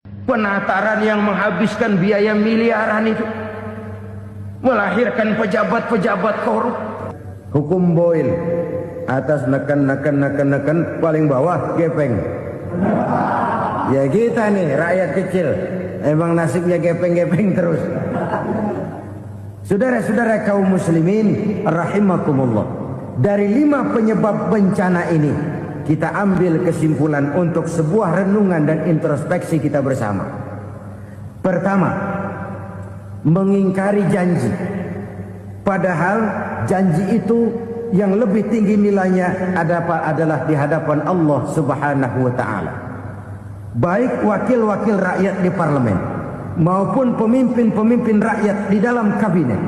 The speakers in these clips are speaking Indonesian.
Penataran yang menghabiskan biaya miliaran itu melahirkan pejabat-pejabat korup. Hukum Boyle, atas neken paling bawah gepeng. Ya kita nih rakyat kecil, emang nasibnya gepeng-gepeng terus. Saudara-saudara kaum muslimin rahimakumullah, dari 5 penyebab bencana ini kita ambil kesimpulan untuk sebuah renungan dan introspeksi kita bersama. Pertama, mengingkari janji. Padahal janji itu yang lebih tinggi nilainya adalah di hadapan Allah Subhanahu wa taala. Baik wakil-wakil rakyat di parlemen maupun pemimpin-pemimpin rakyat di dalam kabinet,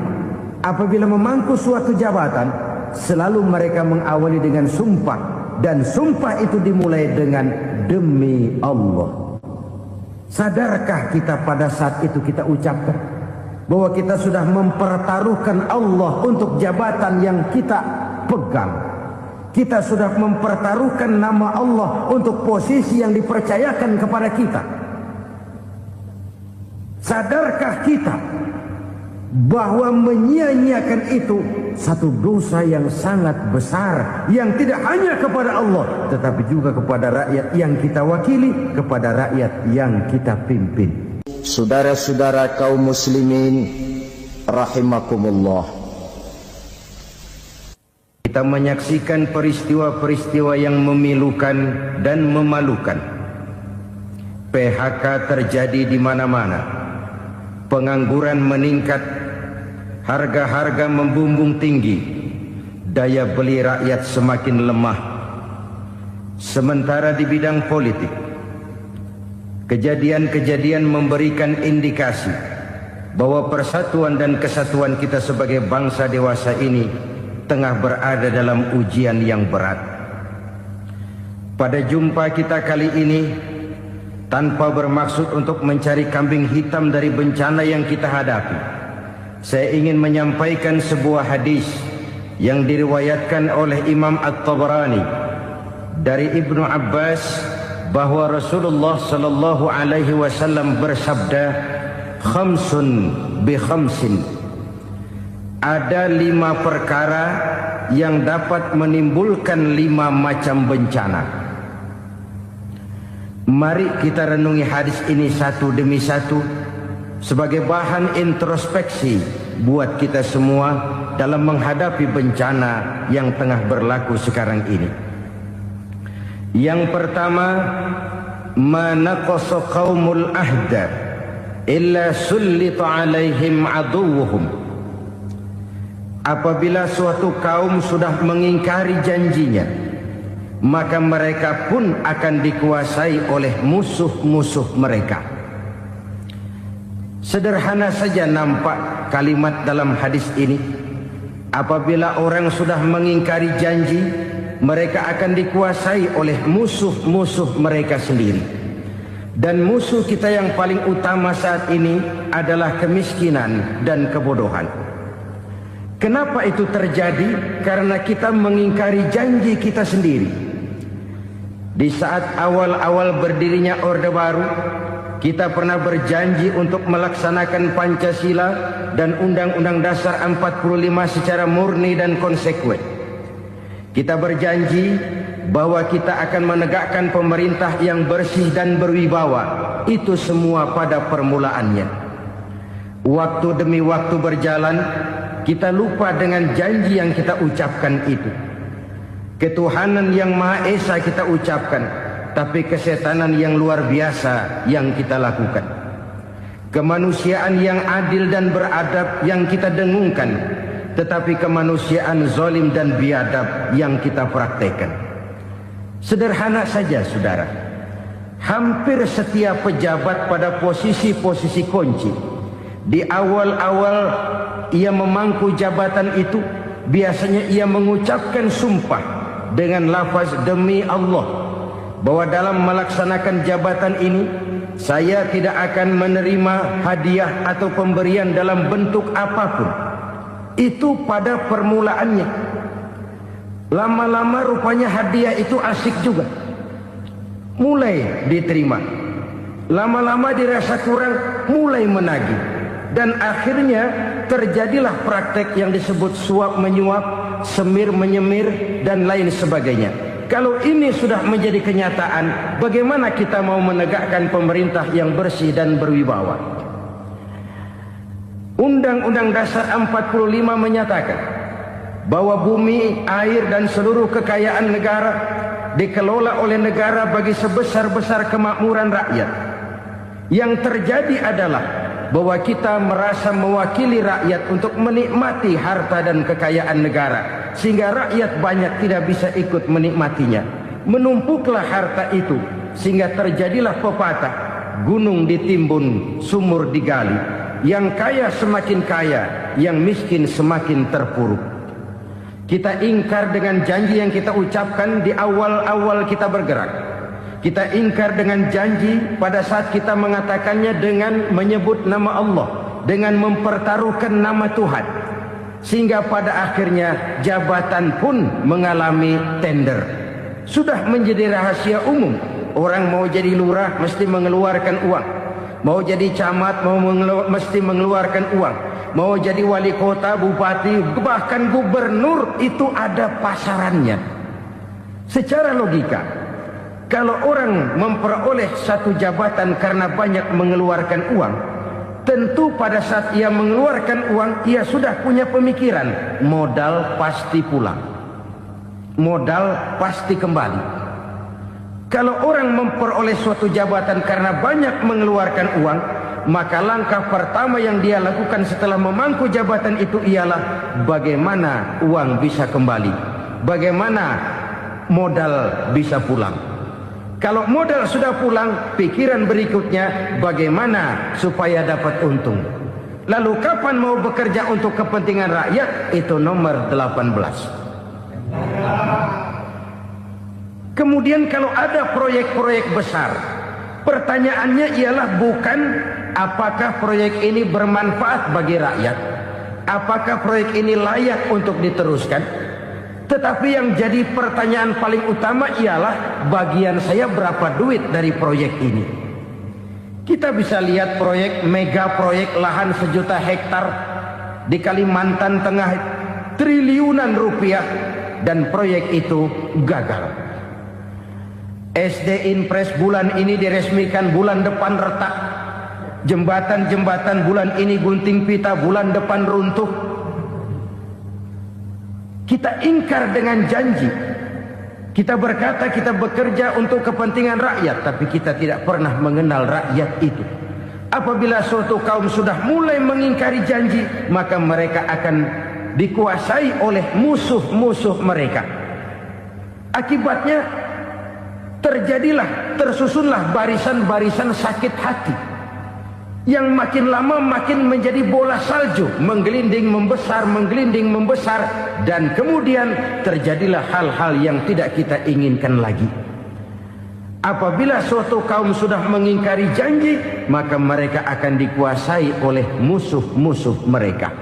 apabila memangku suatu jabatan, selalu mereka mengawali dengan sumpah, dan sumpah itu dimulai dengan demi Allah. Sadarkah kita pada saat itu kita ucapkan bahwa kita sudah mempertaruhkan Allah untuk jabatan yang kita pegang? Kita sudah mempertaruhkan nama Allah untuk posisi yang dipercayakan kepada kita. Sadarkah kita bahwa menyia-nyiakan itu satu dosa yang sangat besar, yang tidak hanya kepada Allah tetapi juga kepada rakyat yang kita wakili, kepada rakyat yang kita pimpin. Saudara-saudara kaum muslimin rahimakumullah, kita menyaksikan peristiwa-peristiwa yang memilukan dan memalukan. PHK terjadi di mana-mana, pengangguran meningkat, harga-harga membumbung tinggi, daya beli rakyat semakin lemah. Sementara di bidang politik, kejadian-kejadian memberikan indikasi bahwa persatuan dan kesatuan kita sebagai bangsa dewasa ini tengah berada dalam ujian yang berat. Pada jumpa kita kali ini, tanpa bermaksud untuk mencari kambing hitam dari bencana yang kita hadapi, saya ingin menyampaikan sebuah hadis yang diriwayatkan oleh Imam At-Tabarani dari Ibnu Abbas, bahwa Rasulullah sallallahu alaihi wasallam bersabda, "Khamsun bi khamsin." Ada 5 perkara yang dapat menimbulkan 5 macam bencana. Mari kita renungi hadis ini satu demi satu sebagai bahan introspeksi buat kita semua dalam menghadapi bencana yang tengah berlaku sekarang ini. Yang pertama, manaqasa qaumul ahda illa sullita alaihim aduwwuhum. Apabila suatu kaum sudah mengingkari janjinya, maka mereka pun akan dikuasai oleh musuh-musuh mereka. Sederhana saja nampak kalimat dalam hadis ini. Apabila orang sudah mengingkari janji, mereka akan dikuasai oleh musuh-musuh mereka sendiri. Dan musuh kita yang paling utama saat ini adalah kemiskinan dan kebodohan. Kenapa itu terjadi? Karena kita mengingkari janji kita sendiri. Di saat awal-awal berdirinya Orde Baru, kita pernah berjanji untuk melaksanakan Pancasila dan Undang-Undang Dasar 45 secara murni dan konsekuen. Kita berjanji bahwa kita akan menegakkan pemerintah yang bersih dan berwibawa. Itu semua pada permulaannya. Waktu demi waktu berjalan, kita lupa dengan janji yang kita ucapkan itu. Ketuhanan yang Maha Esa kita ucapkan, tapi kesetanan yang luar biasa yang kita lakukan. Kemanusiaan yang adil dan beradab yang kita dengungkan, tetapi kemanusiaan zalim dan biadab yang kita praktekkan. Sederhana saja saudara, hampir setiap pejabat pada posisi-posisi kunci, di awal-awal ia memangku jabatan itu, biasanya ia mengucapkan sumpah dengan lafaz demi Allah, bahwa dalam melaksanakan jabatan ini saya tidak akan menerima hadiah atau pemberian dalam bentuk apapun. Itu pada permulaannya. Lama-lama rupanya hadiah itu asik juga, mulai diterima. Lama-lama dirasa kurang, mulai menagih. Dan akhirnya terjadilah praktek yang disebut suap menyuap, semir menyemir, dan lain sebagainya. Kalau ini sudah menjadi kenyataan, bagaimana kita mau menegakkan pemerintah yang bersih dan berwibawa? Undang-Undang Dasar 45 menyatakan bahwa bumi, air, dan seluruh kekayaan negara dikelola oleh negara bagi sebesar-besar kemakmuran rakyat. Yang terjadi adalah bahwa kita merasa mewakili rakyat untuk menikmati harta dan kekayaan negara, sehingga rakyat banyak tidak bisa ikut menikmatinya. Menumpuklah harta itu sehingga terjadilah pepatah, gunung ditimbun, sumur digali. Yang kaya semakin kaya, yang miskin semakin terpuruk. Kita ingkar dengan janji yang kita ucapkan di awal-awal kita bergerak. Kita ingkar dengan janji pada saat kita mengatakannya dengan menyebut nama Allah, dengan mempertaruhkan nama Tuhan. Sehingga pada akhirnya jabatan pun mengalami tender. Sudah menjadi rahasia umum. Orang mau jadi lurah mesti mengeluarkan uang. Mau jadi camat mesti mengeluarkan uang. Mau jadi wali kota, bupati, bahkan gubernur, itu ada pasarannya. Secara logika, kalau orang memperoleh satu jabatan karena banyak mengeluarkan uang, tentu pada saat ia mengeluarkan uang, ia sudah punya pemikiran, modal pasti pulang, modal pasti kembali. Kalau orang memperoleh suatu jabatan karena banyak mengeluarkan uang, maka langkah pertama yang dia lakukan setelah memangku jabatan itu ialah bagaimana uang bisa kembali, bagaimana modal bisa pulang. Kalau modal sudah pulang, pikiran berikutnya bagaimana supaya dapat untung. Lalu kapan mau bekerja untuk kepentingan rakyat? Itu nomor 18. Kemudian kalau ada proyek-proyek besar, pertanyaannya ialah bukan apakah proyek ini bermanfaat bagi rakyat, apakah proyek ini layak untuk diteruskan. Tetapi yang jadi pertanyaan paling utama ialah bagian saya berapa duit dari proyek ini. Kita bisa lihat proyek, mega proyek lahan 1 juta hektar di Kalimantan Tengah, triliunan rupiah, dan proyek itu gagal. SD Inpres bulan ini diresmikan, bulan depan retak. Jembatan-jembatan bulan ini gunting pita, bulan depan runtuh. Kita ingkar dengan janji. Kita berkata kita bekerja untuk kepentingan rakyat, tapi kita tidak pernah mengenal rakyat itu. Apabila suatu kaum sudah mulai mengingkari janji, maka mereka akan dikuasai oleh musuh-musuh mereka. Akibatnya tersusunlah barisan-barisan sakit hati, yang makin lama makin menjadi bola salju, menggelinding membesar, dan kemudian terjadilah hal-hal yang tidak kita inginkan lagi. Apabila suatu kaum sudah mengingkari janji, maka mereka akan dikuasai oleh musuh-musuh mereka.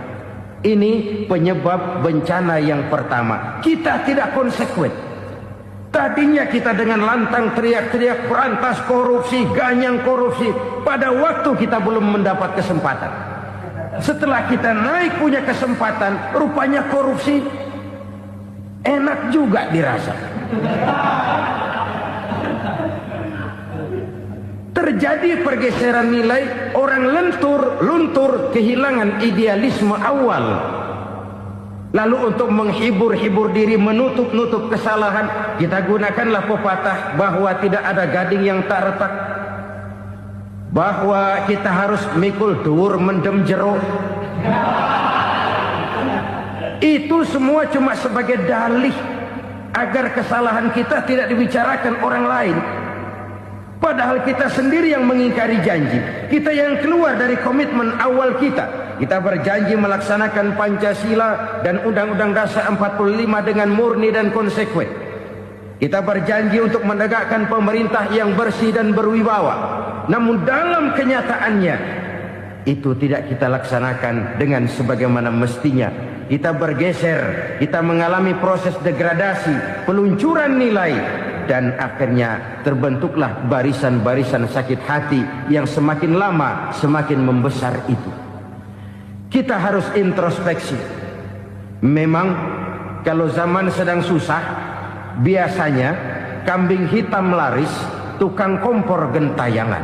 Ini penyebab bencana yang pertama. Kita tidak konsekuen. Tadinya kita dengan lantang teriak-teriak berantas korupsi, ganyang korupsi. Pada waktu kita belum mendapat kesempatan. Setelah kita naik punya kesempatan, rupanya korupsi enak juga dirasa. Terjadi pergeseran nilai, orang luntur, kehilangan idealisme awal. Lalu untuk menghibur-hibur diri, menutup-nutup kesalahan, kita gunakanlah pepatah bahwa tidak ada gading yang tak retak, bahwa kita harus mikul dhuwur mendem jero. Itu semua cuma sebagai dalih agar kesalahan kita tidak dibicarakan orang lain. Padahal kita sendiri yang mengingkari janji. Kita yang keluar dari komitmen awal kita. Kita berjanji melaksanakan Pancasila dan Undang-Undang Dasar 45 dengan murni dan konsekuen. Kita berjanji untuk menegakkan pemerintah yang bersih dan berwibawa. Namun dalam kenyataannya itu tidak kita laksanakan dengan sebagaimana mestinya. Kita bergeser, kita mengalami proses degradasi, peluncuran nilai, dan akhirnya terbentuklah barisan-barisan sakit hati yang semakin lama semakin membesar itu. Kita harus introspeksi. Memang kalau zaman sedang susah, biasanya kambing hitam laris, tukang kompor gentayangan.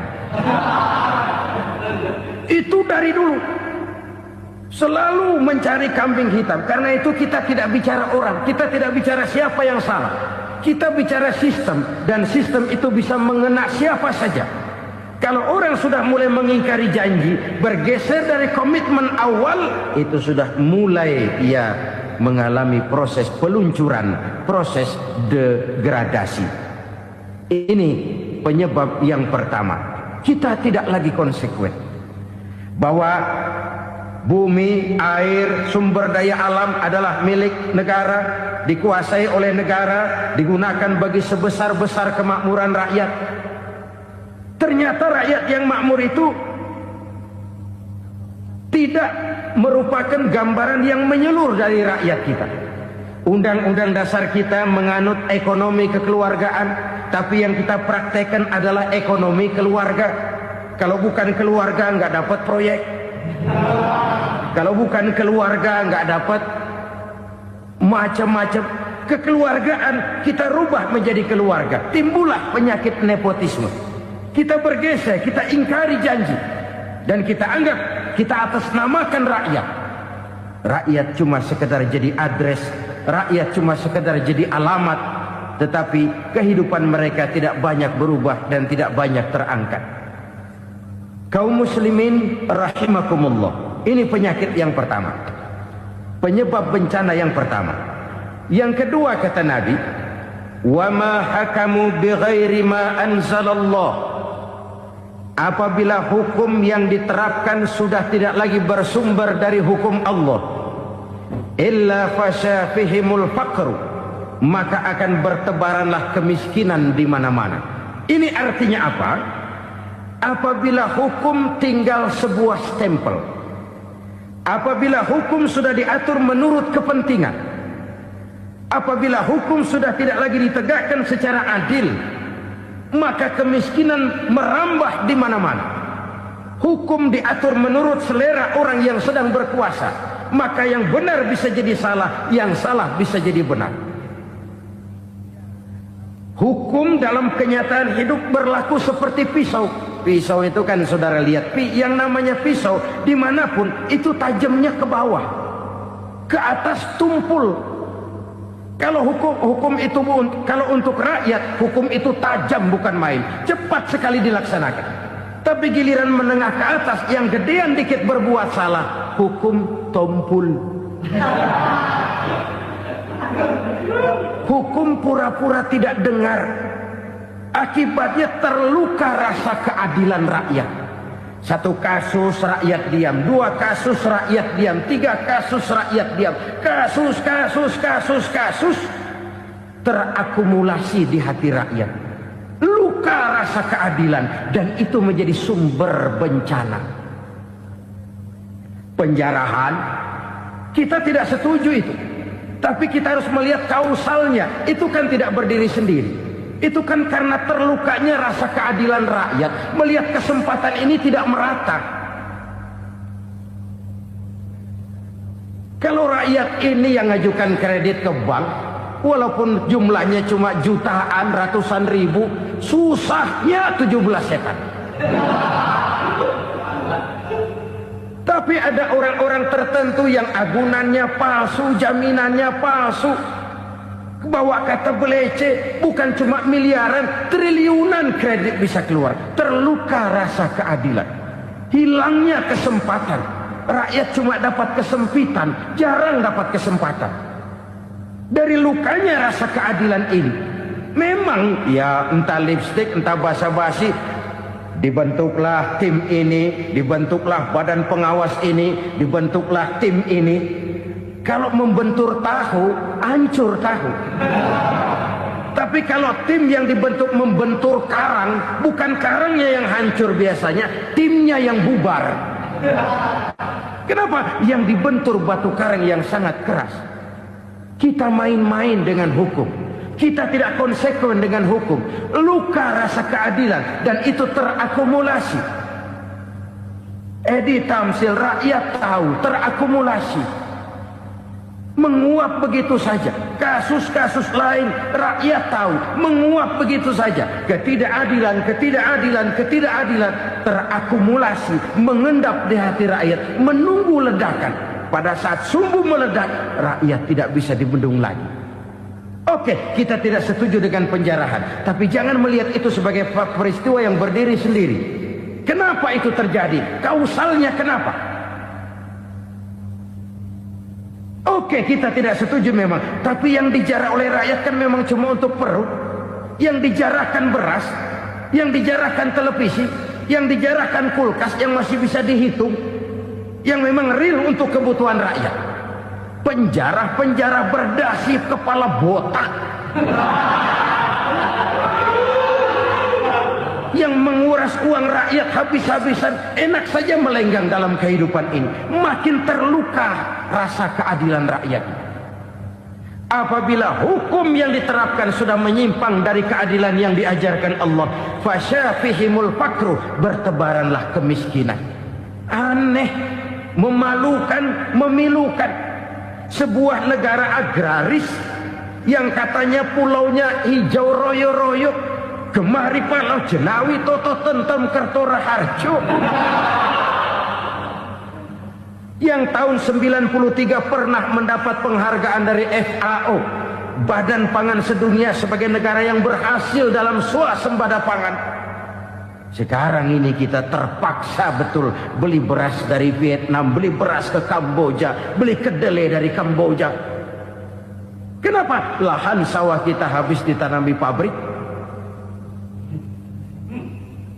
Itu dari dulu selalu mencari kambing hitam. Karena itu kita tidak bicara orang, kita tidak bicara siapa yang salah, kita bicara sistem, dan sistem itu bisa mengena siapa saja. Kalau orang sudah mulai mengingkari janji, bergeser dari komitmen awal, itu sudah mulai ia mengalami proses peluncuran, proses degradasi. Ini penyebab yang pertama. Kita tidak lagi konsekuen bahwa bumi, air, sumber daya alam adalah milik negara, dikuasai oleh negara, digunakan bagi sebesar-besar kemakmuran rakyat. Ternyata rakyat yang makmur itu tidak merupakan gambaran yang menyeluruh dari rakyat kita. Undang-undang dasar kita menganut ekonomi kekeluargaan, tapi yang kita praktekkan adalah ekonomi keluarga. Kalau bukan keluarga nggak dapat proyek. Kalau bukan keluarga nggak dapat macam-macam. Kekeluargaan kita rubah menjadi keluarga. Timbullah penyakit nepotisme. Kita bergeser, kita ingkari janji, dan kita anggap kita atasnamakan rakyat. Rakyat cuma sekedar jadi address, rakyat cuma sekedar jadi alamat, tetapi kehidupan mereka tidak banyak berubah dan tidak banyak terangkat. Kaum muslimin rahimakumullah, ini penyakit yang pertama, penyebab bencana yang pertama. Yang kedua, kata Nabi, wa ma hakamu bighairi ma anzalallah. Apabila hukum yang diterapkan sudah tidak lagi bersumber dari hukum Allah, illa fasya fihimul faqru, maka akan bertebaranlah kemiskinan di mana-mana. Ini artinya apa? Apabila hukum tinggal sebuah stempel, apabila hukum sudah diatur menurut kepentingan, apabila hukum sudah tidak lagi ditegakkan secara adil, maka kemiskinan merambah di mana-mana. Hukum diatur menurut selera orang yang sedang berkuasa, maka yang benar bisa jadi salah, yang salah bisa jadi benar. Hukum dalam kenyataan hidup berlaku seperti pisau. Pisau itu kan saudara lihat, yang namanya pisau dimanapun itu tajamnya ke bawah, ke atas tumpul. Kalau hukum itu, kalau untuk rakyat, hukum itu tajam bukan main, cepat sekali dilaksanakan. Tapi giliran menengah ke atas, yang gedean dikit berbuat salah, hukum tumpul. Hukum pura-pura tidak dengar. Akibatnya terluka rasa keadilan rakyat. Satu kasus rakyat diam, dua kasus rakyat diam, tiga kasus rakyat diam, kasus terakumulasi di hati rakyat. Luka rasa keadilan, dan itu menjadi sumber bencana. Penjarahan, kita tidak setuju itu, tapi kita harus melihat kausalnya. Itu kan tidak berdiri sendiri. Itu kan karena terlukanya rasa keadilan rakyat, melihat kesempatan ini tidak merata. Kalau rakyat ini yang ngajukan kredit ke bank, walaupun jumlahnya cuma jutaan, ratusan ribu, susahnya 17 setan. Tapi ada orang-orang tertentu yang agunannya palsu, jaminannya palsu, bawa kata belece, bukan cuma miliaran, triliunan kredit bisa keluar. Terluka rasa keadilan, hilangnya kesempatan. Rakyat cuma dapat kesempitan, jarang dapat kesempatan. Dari lukanya rasa keadilan ini, memang ya entah lipstik, entah basa-basi, dibentuklah tim ini, dibentuklah badan pengawas ini, dibentuklah tim ini. Kalau membentur tahu, hancur tahu. Tapi kalau tim yang dibentuk membentur karang, bukan karangnya yang hancur biasanya, timnya yang bubar. Kenapa? Yang dibentur batu karang yang sangat keras. Kita main-main dengan hukum. Kita tidak konsekuen dengan hukum. Luka rasa keadilan dan itu terakumulasi. Edi Tamsil, rakyat tahu, terakumulasi. Menguap begitu saja. Kasus-kasus lain rakyat tahu, menguap begitu saja. Ketidakadilan terakumulasi, mengendap di hati rakyat, menunggu ledakan. Pada saat sumbu meledak, rakyat tidak bisa dibendung lagi. Oke, kita tidak setuju dengan penjarahan, tapi jangan melihat itu sebagai peristiwa yang berdiri sendiri. Kenapa itu terjadi? Kausalnya kenapa? Oke, kita tidak setuju memang, tapi yang dijarah oleh rakyat kan memang cuma untuk perut. Yang dijarahkan beras, yang dijarahkan televisi, yang dijarahkan kulkas yang masih bisa dihitung, yang memang real untuk kebutuhan rakyat. Penjara berdasi kepala botak yang menguras uang rakyat habis-habisan, enak saja melenggang dalam kehidupan ini. Makin terluka rasa keadilan rakyat. Apabila hukum yang diterapkan sudah menyimpang dari keadilan yang diajarkan Allah, fasyafihimul fakru, bertebaranlah kemiskinan. Aneh, memalukan, memilukan. Sebuah negara agraris yang katanya pulaunya hijau royo-royo, gemari palau jenawi toto tentem kertora harjo, yang tahun 93 pernah mendapat penghargaan dari FAO, Badan Pangan Sedunia, sebagai negara yang berhasil dalam swasembada pangan. Sekarang ini kita terpaksa betul beli beras dari Vietnam, beli beras ke Kamboja, beli kedelai dari Kamboja. Kenapa? Lahan sawah kita habis ditanami pabrik.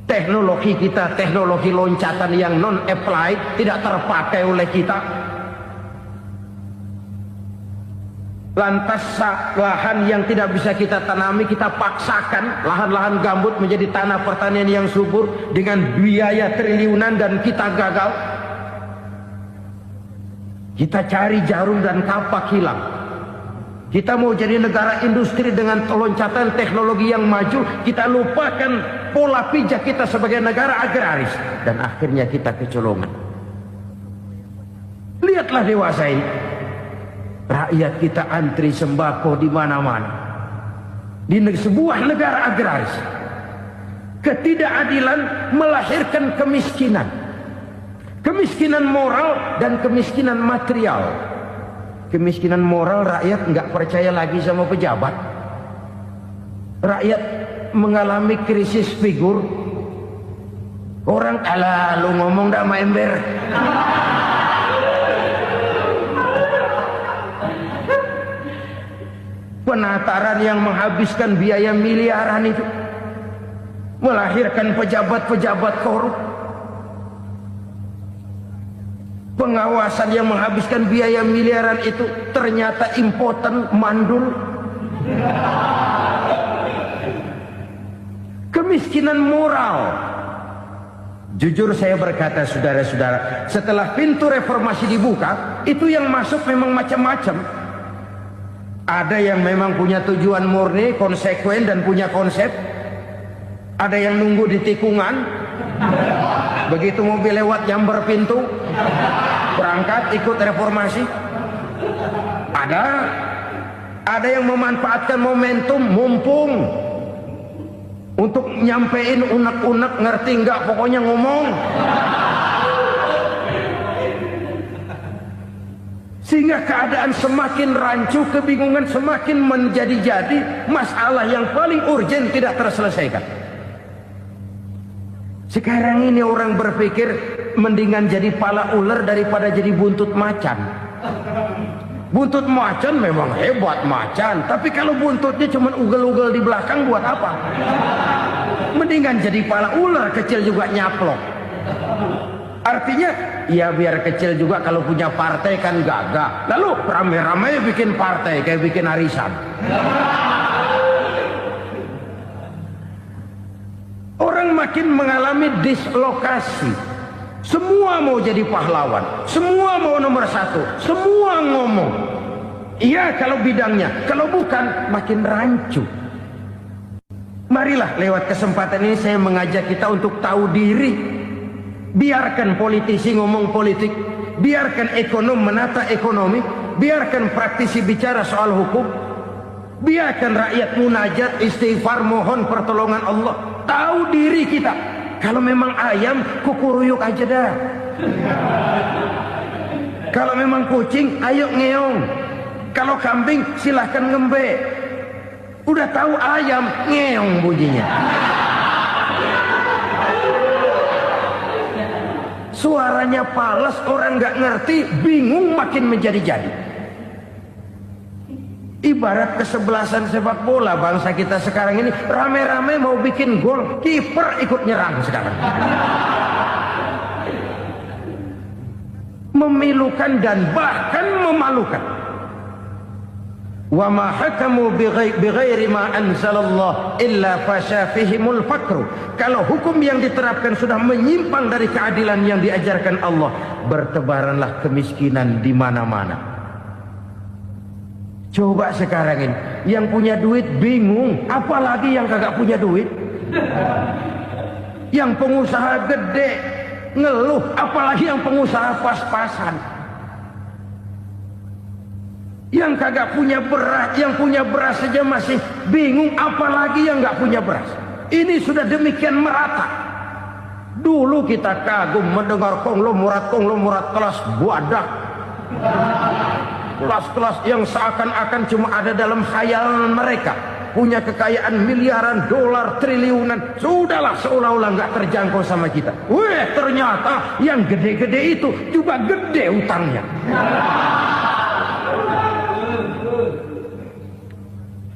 Teknologi kita, teknologi loncatan yang non-applied, tidak terpakai oleh kita. Lantas lahan yang tidak bisa kita tanami, kita paksakan lahan-lahan gambut menjadi tanah pertanian yang subur dengan biaya triliunan, dan kita gagal. Kita cari jarum dan kapak hilang. Kita mau jadi negara industri dengan loncatan teknologi yang maju, kita lupakan pola pijak kita sebagai negara agraris, dan akhirnya kita kecolongan. Lihatlah dewasa ini. Rakyat kita antri sembako di mana-mana. Di sebuah negara agraris. Ketidakadilan melahirkan kemiskinan. Kemiskinan moral dan kemiskinan material. Kemiskinan moral, rakyat nggak percaya lagi sama pejabat. Rakyat mengalami krisis figur. Orang, alah lu ngomong dah sama ember. Penataran yang menghabiskan biaya miliaran itu melahirkan pejabat-pejabat korup. Pengawasan yang menghabiskan biaya miliaran itu ternyata impoten, mandul. Kemiskinan moral. Jujur saya berkata, saudara-saudara, setelah pintu reformasi dibuka, itu yang masuk memang macam-macam. Ada yang memang punya tujuan murni, konsekuen dan punya konsep. Ada yang nunggu di tikungan, begitu mobil lewat nyamber pintu, berangkat ikut reformasi. Ada yang memanfaatkan momentum, mumpung, untuk nyampein unek-unek, ngerti nggak, pokoknya ngomong. Sehingga keadaan semakin rancu, kebingungan semakin menjadi-jadi, masalah yang paling urgen tidak terselesaikan. Sekarang ini orang berpikir mendingan jadi pala ular daripada jadi buntut macan. Buntut macan memang hebat macan, tapi kalau buntutnya cuma ugel-ugel di belakang buat apa? Mendingan jadi pala ular, kecil juga nyaplok. Artinya, ya biar kecil juga kalau punya partai kan gagah. Lalu rame-rame bikin partai kayak bikin arisan. Orang makin mengalami dislokasi. Semua mau jadi pahlawan, semua mau nomor satu, semua ngomong. Iya kalau bidangnya, kalau bukan makin rancu. Marilah lewat kesempatan ini saya mengajak kita untuk tahu diri. Biarkan politisi ngomong politik, biarkan ekonom menata ekonomi, biarkan praktisi bicara soal hukum, biarkan rakyat munajat, istighfar, mohon pertolongan Allah. Tahu diri kita. Kalau memang ayam, kukuruyuk aja dah. Kalau memang kucing, ayo ngeong. Kalau kambing, silahkan ngembe. Udah tahu ayam, ngeong bunyinya. Suaranya palas, orang nggak ngerti, bingung makin menjadi-jadi. Ibarat kesebelasan sepak bola bangsa kita sekarang ini, rame-rame mau bikin gol, kiper ikut nyerang sekarang. Memilukan dan bahkan memalukan. Wa ma hakamu bighairi ma anzalallah illa fasha fihimul fakru. Kalau hukum yang diterapkan sudah menyimpang dari keadilan yang diajarkan Allah, bertebaranlah kemiskinan di mana-mana. Coba sekarang ini yang punya duit bingung, apalagi yang kagak punya duit. Yang pengusaha gede ngeluh, apalagi yang pengusaha pas-pasan. Yang kagak punya beras, yang punya beras saja masih bingung, apalagi yang nggak punya beras. Ini sudah demikian merata. Dulu kita kagum mendengar konglomerat kelas buadak, kelas-kelas yang seakan-akan cuma ada dalam khayalan mereka, punya kekayaan miliaran dolar, triliunan. Sudahlah, seolah-olah nggak terjangkau sama kita. Weh, ternyata yang gede-gede itu juga gede utangnya.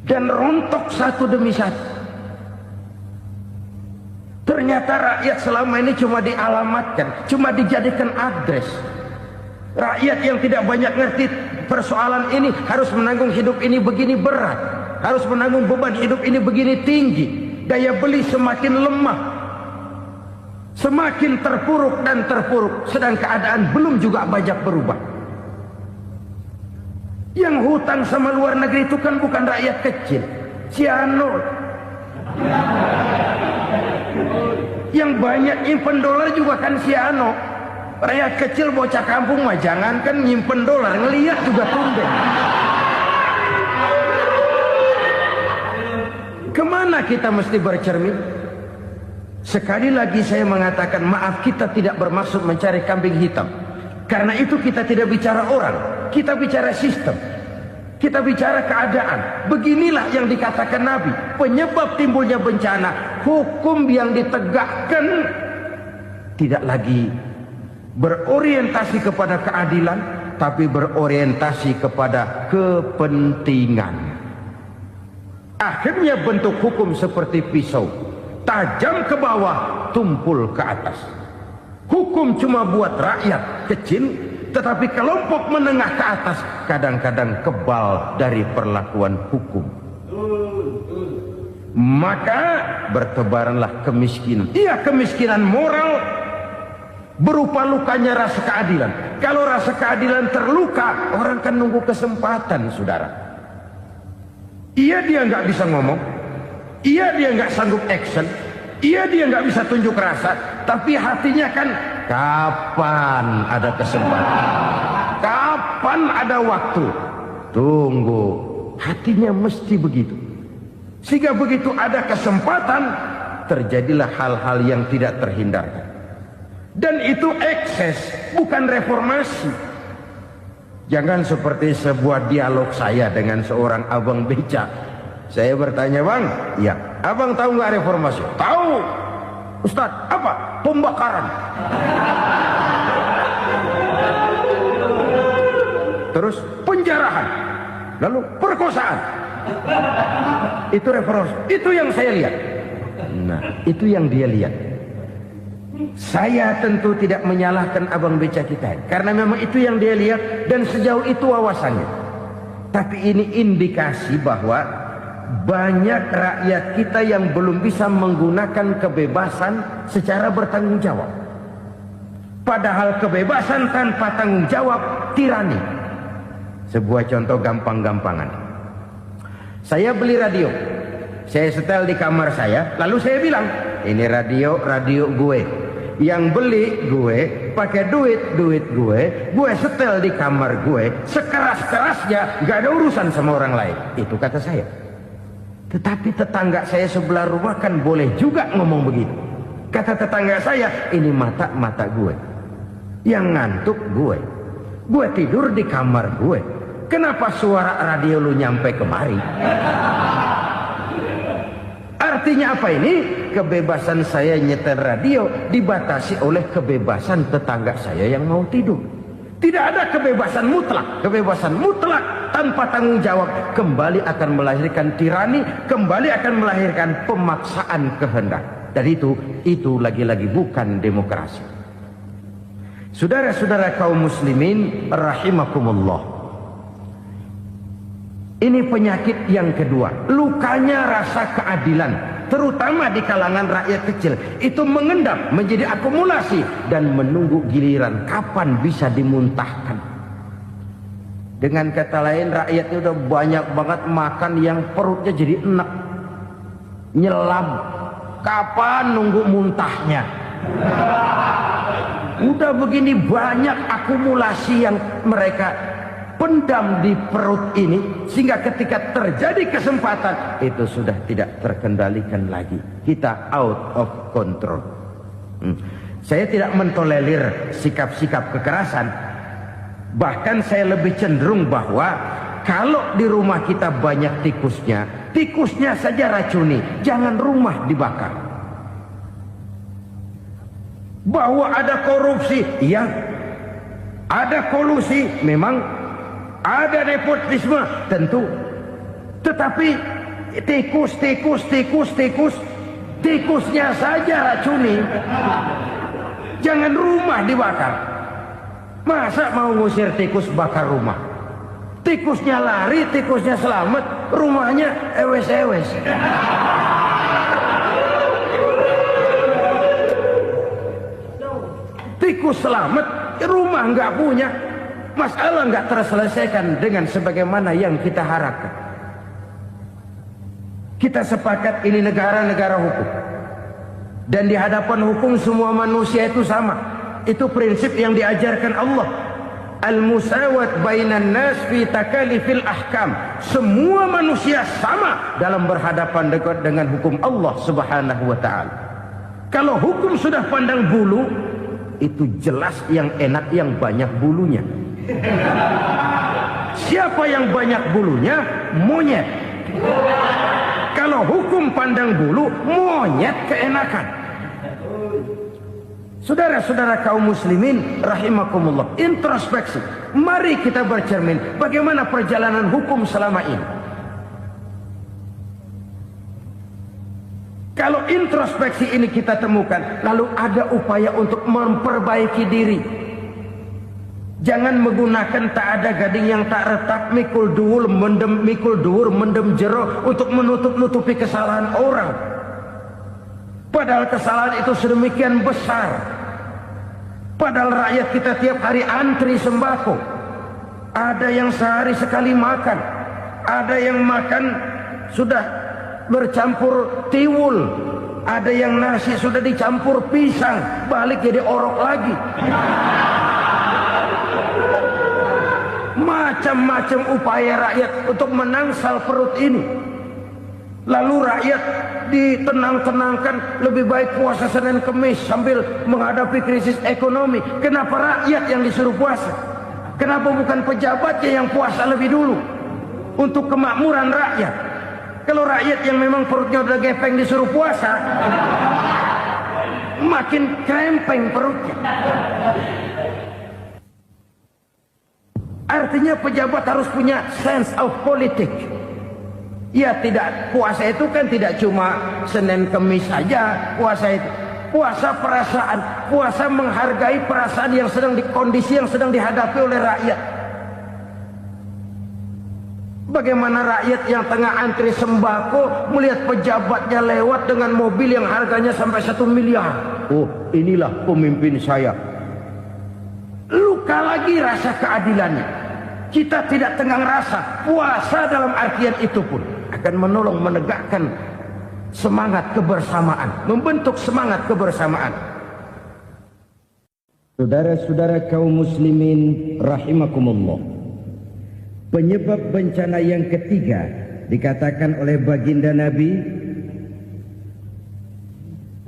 Dan rontok satu demi satu. Ternyata rakyat selama ini cuma dialamatkan, cuma dijadikan adres. Rakyat yang tidak banyak ngerti persoalan ini harus menanggung hidup ini begini berat, harus menanggung beban hidup ini begini tinggi. Daya beli semakin lemah, semakin terpuruk dan terpuruk, sedang keadaan belum juga banyak berubah. Yang hutang sama luar negeri itu kan bukan rakyat kecil, Ciano. Yang banyak nyimpen dolar juga kan Ciano. Rakyat kecil bocah kampung mah jangankan nyimpen dolar, ngelihat juga tumben. Kemana kita mesti bercermin? Sekali lagi saya mengatakan maaf, kita tidak bermaksud mencari kambing hitam. Karena itu kita tidak bicara orang, kita bicara sistem, kita bicara keadaan. Beginilah yang dikatakan Nabi, penyebab timbulnya bencana, hukum yang ditegakkan tidak lagi berorientasi kepada keadilan, tapi berorientasi kepada kepentingan. Akhirnya bentuk hukum seperti pisau, tajam ke bawah, tumpul ke atas. Hukum cuma buat rakyat kecil, tetapi kelompok menengah ke atas kadang-kadang kebal dari perlakuan hukum. Maka bertebaranlah kemiskinan. Iya, kemiskinan moral berupa lukanya rasa keadilan. Kalau rasa keadilan terluka, orang kan nunggu kesempatan, saudara. Iya, dia nggak bisa ngomong. Iya, dia nggak sanggup action. Iya, dia nggak bisa tunjuk rasa, tapi hatinya kan kapan ada kesempatan, kapan ada waktu, tunggu. Hatinya mesti begitu. Sehingga begitu ada kesempatan, terjadilah hal-hal yang tidak terhindarkan. Dan itu ekses, bukan reformasi. Jangan seperti sebuah dialog saya dengan seorang abang beca. Saya bertanya, bang, ya, abang tahu nggak reformasi? Tahu. Ustaz, apa? Pembakaran. Terus penjarahan. Lalu perkosaan. Itu reformasi. Itu yang saya lihat. Nah, itu yang dia lihat. Saya tentu tidak menyalahkan abang beca kita, karena memang itu yang dia lihat dan sejauh itu wawasannya. Tapi ini indikasi bahwa banyak rakyat kita yang belum bisa menggunakan kebebasan secara bertanggung jawab. Padahal kebebasan tanpa tanggung jawab tirani. Sebuah contoh gampang-gampangan. Saya beli radio, saya setel di kamar saya, lalu saya bilang, ini radio gue. Yang beli gue, pakai duit gue setel di kamar gue, sekeras-kerasnya, gak ada urusan sama orang lain. Itu kata saya. Tetapi tetangga saya sebelah rumah kan boleh juga ngomong begitu. Kata tetangga saya, ini mata gue, yang ngantuk gue tidur di kamar gue, kenapa suara radio lu nyampe kemari? Artinya apa ini? Kebebasan saya nyetel radio dibatasi oleh kebebasan tetangga saya yang mau tidur. Tidak ada kebebasan mutlak. Kebebasan mutlak tanpa tanggung jawab kembali akan melahirkan tirani, kembali akan melahirkan pemaksaan kehendak. Dan itu lagi-lagi bukan demokrasi. Saudara-saudara kaum muslimin rahimakumullah. Ini penyakit yang kedua, lukanya rasa keadilan, terutama di kalangan rakyat kecil. Itu mengendap menjadi akumulasi dan menunggu giliran kapan bisa dimuntahkan. Dengan kata lain, rakyatnya udah banyak banget makan yang perutnya jadi enak, nyelam. Kapan nunggu muntahnya? Udah begini banyak akumulasi yang mereka pendam di perut ini, sehingga ketika terjadi kesempatan itu sudah tidak terkendalikan lagi. Kita out of control. Saya tidak mentolerir sikap-sikap kekerasan. Bahkan saya lebih cenderung bahwa kalau di rumah kita banyak tikusnya saja racuni, jangan rumah dibakar. Bahwa ada korupsi, ya, ada kolusi, memang ada nepotisme, tentu. Tetapi tikusnya saja racuni, jangan rumah dibakar. Masa mau ngusir tikus bakar rumah? Tikusnya lari, tikusnya selamat, rumahnya ewes-ewes. Tikus selamat, rumah nggak punya, masalah nggak terselesaikan dengan sebagaimana yang kita harapkan. Kita sepakat ini negara hukum, dan di hadapan hukum semua manusia itu sama. Itu prinsip yang diajarkan Allah. Al-musawat bainan nas fi takalifil ahkam. Semua manusia sama dalam berhadapan dengan hukum Allah Subhanahu wa taala. Kalau hukum sudah pandang bulu, itu jelas yang enak yang banyak bulunya. Siapa yang banyak bulunya? Monyet. Kalau hukum pandang bulu, monyet keenakan. Saudara-saudara kaum muslimin rahimakumullah, introspeksi. Mari kita bercermin bagaimana perjalanan hukum selama ini. Kalau introspeksi ini kita temukan, lalu ada upaya untuk memperbaiki diri. Jangan menggunakan tak ada gading yang tak retak, mikul duwur mendem jero untuk menutupi kesalahan orang. Padahal kesalahan itu sedemikian besar. Padahal rakyat kita tiap hari antri sembako. Ada yang sehari sekali makan, ada yang makan sudah bercampur tiwul, ada yang nasi sudah dicampur pisang, balik jadi orok lagi. Macam-macam upaya rakyat untuk menangsal perut ini. Lalu rakyat ditenang-tenangkan, lebih baik puasa Senin Kemis sambil menghadapi krisis ekonomi. Kenapa rakyat yang disuruh puasa? Kenapa bukan pejabatnya yang puasa lebih dulu untuk kemakmuran rakyat? Kalau rakyat yang memang perutnya udah gepeng disuruh puasa, makin krempeng perutnya. Artinya pejabat harus punya sense of politics. Ya, tidak, puasa itu kan tidak cuma Senin Kemis saja. Puasa itu puasa perasaan, puasa menghargai perasaan yang sedang kondisi yang sedang dihadapi oleh rakyat. Bagaimana rakyat yang tengah antri sembako melihat pejabatnya lewat dengan mobil yang harganya sampai 1 miliar. Oh, inilah pemimpin saya. Luka lagi rasa keadilannya. kita tidak tenggang rasa. Puasa dalam artian itu pun akan menolong menegakkan semangat kebersamaan, membentuk semangat kebersamaan. Saudara-saudara kaum muslimin rahimakumullah, penyebab bencana yang ketiga dikatakan oleh baginda Nabi,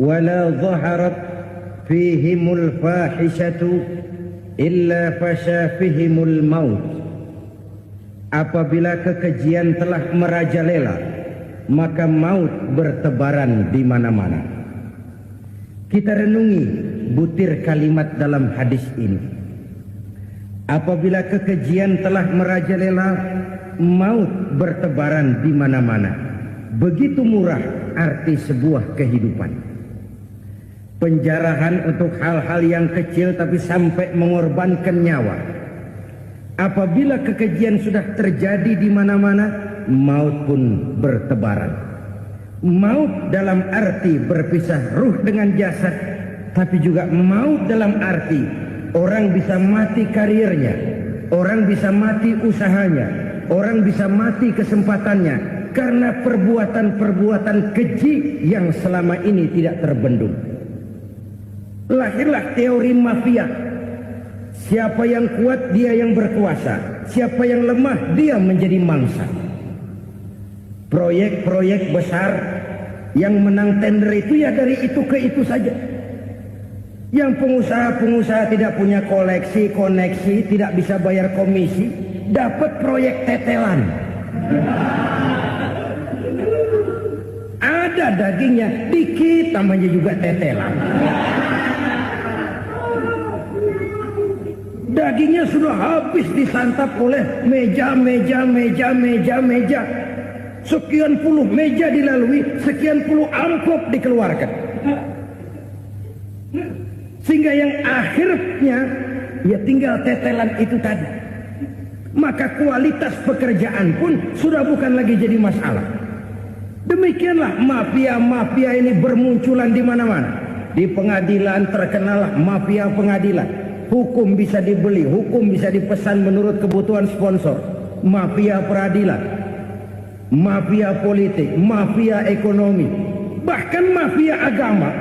wala zaharat fihimul fahishatu illa fasha fihimul maut. Apabila kekejian telah merajalela, maka maut bertebaran di mana-mana. Kita renungi butir kalimat dalam hadis ini. Apabila kekejian telah merajalela, maut bertebaran di mana-mana. Begitu murah arti sebuah kehidupan. Penjarahan untuk hal-hal yang kecil tapi sampai mengorbankan nyawa. Apabila kekejian sudah terjadi di mana-mana, maut pun bertebaran. Maut dalam arti berpisah ruh dengan jasad, tapi juga maut dalam arti orang bisa mati karirnya, orang bisa mati usahanya, orang bisa mati kesempatannya karena perbuatan-perbuatan keji yang selama ini tidak terbendung. Lahirlah teori mafia. Siapa yang kuat dia yang berkuasa, siapa yang lemah dia menjadi mangsa. Proyek-proyek besar yang menang tender itu ya dari itu ke itu saja. Yang pengusaha-pengusaha tidak punya koleksi, koneksi, tidak bisa bayar komisi, dapat proyek tetelan. Ada dagingnya, dikit namanya juga tetelan. Dagingnya sudah habis disantap oleh meja. Sekian puluh meja dilalui, sekian puluh amplop dikeluarkan. Sehingga yang akhirnya ya tinggal tetelan itu tadi. Maka kualitas pekerjaan pun sudah bukan lagi jadi masalah. Demikianlah mafia-mafia ini bermunculan di mana-mana. Di pengadilan terkenal mafia pengadilan. Hukum bisa dibeli, hukum bisa dipesan menurut kebutuhan sponsor. Mafia peradilan, mafia politik, mafia ekonomi, bahkan mafia agama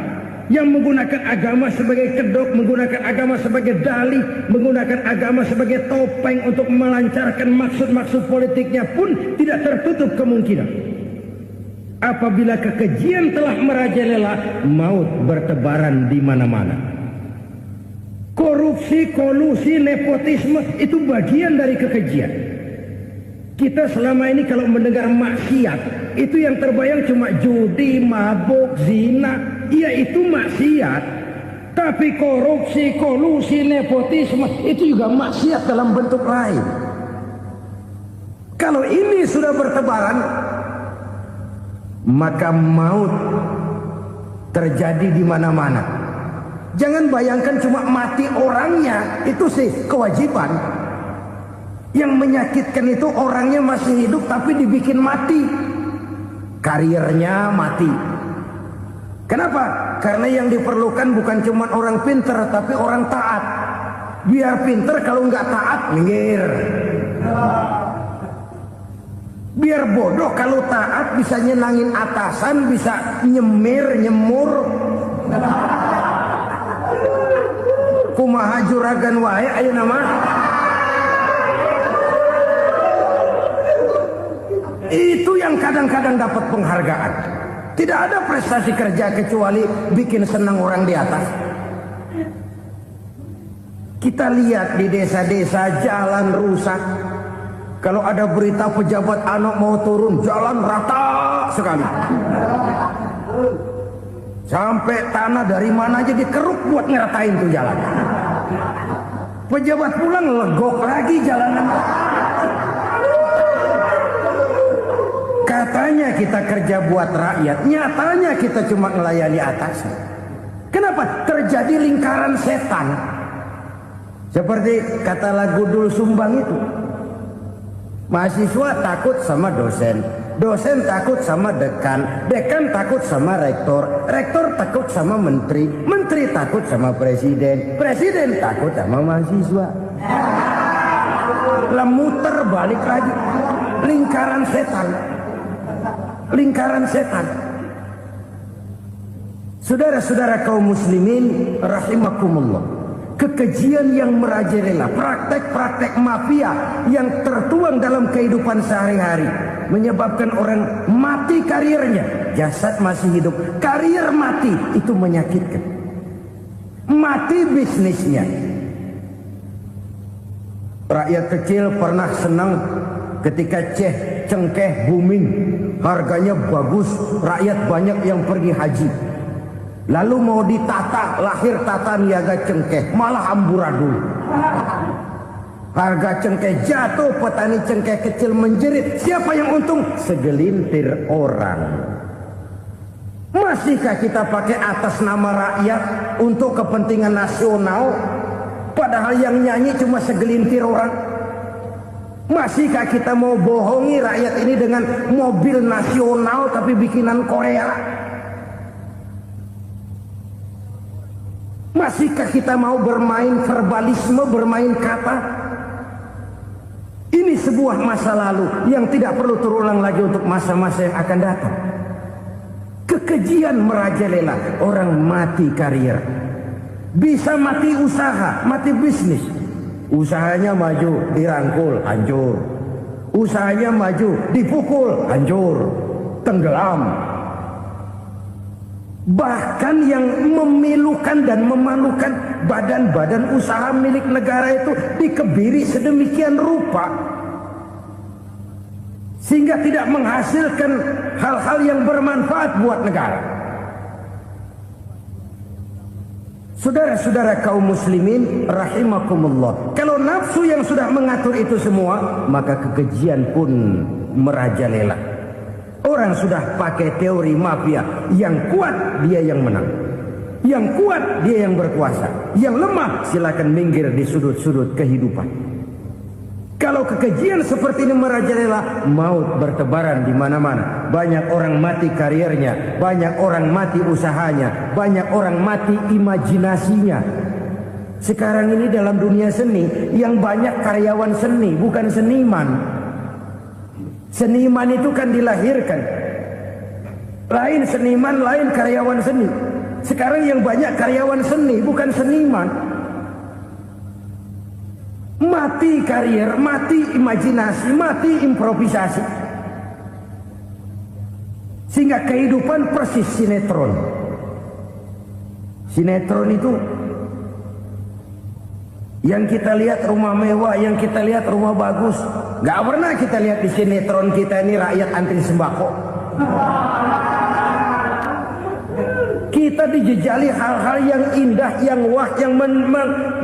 yang menggunakan agama sebagai kedok, menggunakan agama sebagai dalih, menggunakan agama sebagai topeng untuk melancarkan maksud-maksud politiknya pun tidak tertutup kemungkinan. Apabila kekejian telah merajalela, maut bertebaran di mana-mana. Korupsi, kolusi, nepotisme itu bagian dari kekejian. Kita selama ini kalau mendengar maksiat, itu yang terbayang cuma judi, mabuk, zina. Iya itu maksiat. Tapi korupsi, kolusi, nepotisme itu juga maksiat dalam bentuk lain. Kalau ini sudah bertebaran, maka maut terjadi di mana-mana. Jangan bayangkan cuma mati orangnya, itu sih kewajiban. Yang menyakitkan itu orangnya masih hidup tapi dibikin mati. Karirnya mati. Kenapa? Karena yang diperlukan bukan cuma orang pinter tapi orang taat. Biar pinter, kalau nggak taat minggir. Biar bodoh, kalau taat bisa nyenangin atasan, bisa nyemir, nyemur. Kumaha juragan wae ayo nama. Itu yang kadang-kadang dapat penghargaan. Tidak ada prestasi kerja kecuali bikin senang orang di atas. Kita lihat di desa-desa jalan rusak. Kalau ada berita pejabat anak mau turun, jalan rata sekali. Sampai tanah dari mana aja dikeruk buat ngeratain tuh jalan. Pejabat pulang legok lagi jalanan. Katanya kita kerja buat rakyat, nyatanya kita cuma melayani atasnya. Kenapa? Terjadi lingkaran setan. Seperti kata lagu Dul Sumbang itu. Mahasiswa takut sama dosen, dosen takut sama dekan, dekan takut sama rektor, rektor takut sama menteri, menteri takut sama presiden, presiden takut sama mahasiswa. Lah muter balik lagi. Lingkaran setan. Lingkaran setan. Saudara-saudara kaum muslimin rahimakumullah. Kekejian yang merajalela, praktek-praktek mafia yang tertuang dalam kehidupan sehari-hari menyebabkan orang mati karirnya, jasad masih hidup, karir mati, itu menyakitkan. Mati bisnisnya. Rakyat kecil pernah senang ketika cengkeh booming, harganya bagus, rakyat banyak yang pergi haji. Lalu mau ditata, lahir tata niaga cengkeh, malah amburadul. Harga cengkeh jatuh, petani cengkeh kecil menjerit. Siapa yang untung? Segelintir orang. Masihkah kita pakai atas nama rakyat untuk kepentingan nasional? Padahal yang nyanyi cuma segelintir orang. Masihkah kita mau bohongi rakyat ini dengan mobil nasional tapi bikinan Korea? Masihkah kita mau bermain verbalisme, bermain kata? Ini sebuah masa lalu yang tidak perlu terulang lagi untuk masa-masa yang akan datang. Kekejian merajalela, orang mati karir. Bisa mati usaha, mati bisnis. Usahanya maju, dirangkul, hancur. Usahanya maju, dipukul, hancur, tenggelam. Bahkan yang memilukan dan memalukan badan-badan usaha milik negara itu dikebiri sedemikian rupa sehingga tidak menghasilkan hal-hal yang bermanfaat buat negara. Saudara-saudara kaum muslimin rahimakumullah, kalau nafsu yang sudah mengatur itu semua, maka kekejian pun merajalela. Orang sudah pakai teori mafia, yang kuat dia yang menang, yang kuat dia yang berkuasa, yang lemah silakan minggir di sudut-sudut kehidupan. Kalau kekejian seperti ini merajalela, maut bertebaran di mana-mana. Banyak orang mati karirnya, banyak orang mati usahanya, banyak orang mati imajinasinya. Sekarang ini dalam dunia seni yang banyak karyawan seni, bukan seniman. Seniman itu kan dilahirkan. Lain seniman, lain karyawan seni. Sekarang yang banyak karyawan seni, bukan seniman. Mati karir, mati imajinasi, mati improvisasi. Sehingga kehidupan persis sinetron. Sinetron itu yang kita lihat rumah mewah, yang kita lihat rumah bagus. Gak pernah kita lihat di sinetron kita ini rakyat antri sembako. Kita dijejali hal-hal yang indah, yang wah, yang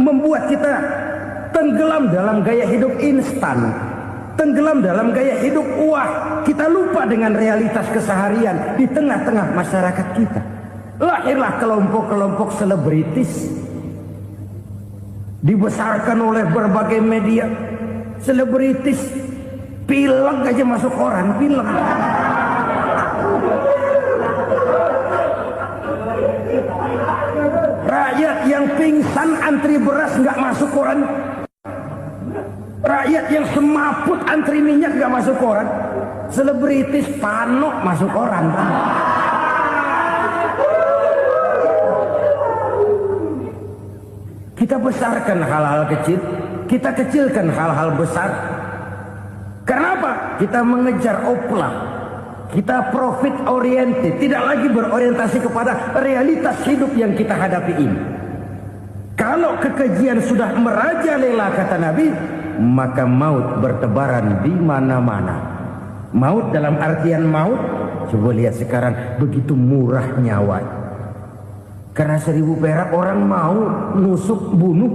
membuat kita tenggelam dalam gaya hidup instan, tenggelam dalam gaya hidup wah. Kita lupa dengan realitas keseharian di tengah-tengah masyarakat kita. Lahirlah kelompok-kelompok selebritis, dibesarkan oleh berbagai media. Selebritis pilek aja masuk koran, pilek. Rakyat yang pingsan antri beras nggak masuk koran. Rakyat yang semaput antri minyak nggak masuk koran. Selebritis panok masuk koran. Kita besarkan hal-hal kecil, kita kecilkan hal-hal besar. Karena apa? Kita mengejar oplah. Kita profit oriented, tidak lagi berorientasi kepada realitas hidup yang kita hadapi ini. Kalau kekejian sudah merajalela, kata Nabi, maka maut bertebaran di mana-mana. Maut dalam artian maut, coba lihat sekarang begitu murah nyawa. Karena 1000 perak orang mau nusuk bunuh.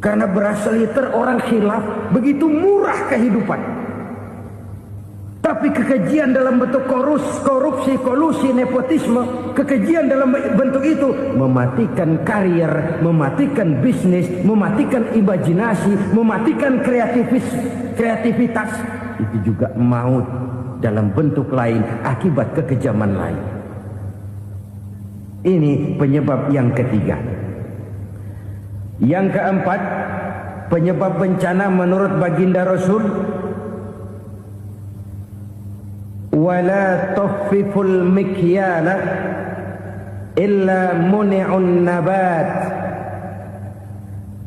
Karena beras seliter orang khilaf, begitu murah kehidupan. Tapi kekejian dalam bentuk korupsi, kolusi, nepotisme, kekejian dalam bentuk itu mematikan karir, mematikan bisnis, mematikan imajinasi, mematikan kreativitas. Itu juga maut dalam bentuk lain akibat kekejaman lain. Ini penyebab yang ketiga. Yang keempat, penyebab bencana menurut baginda Rasul, wala tuffiful mikyala illa muni'un nabat.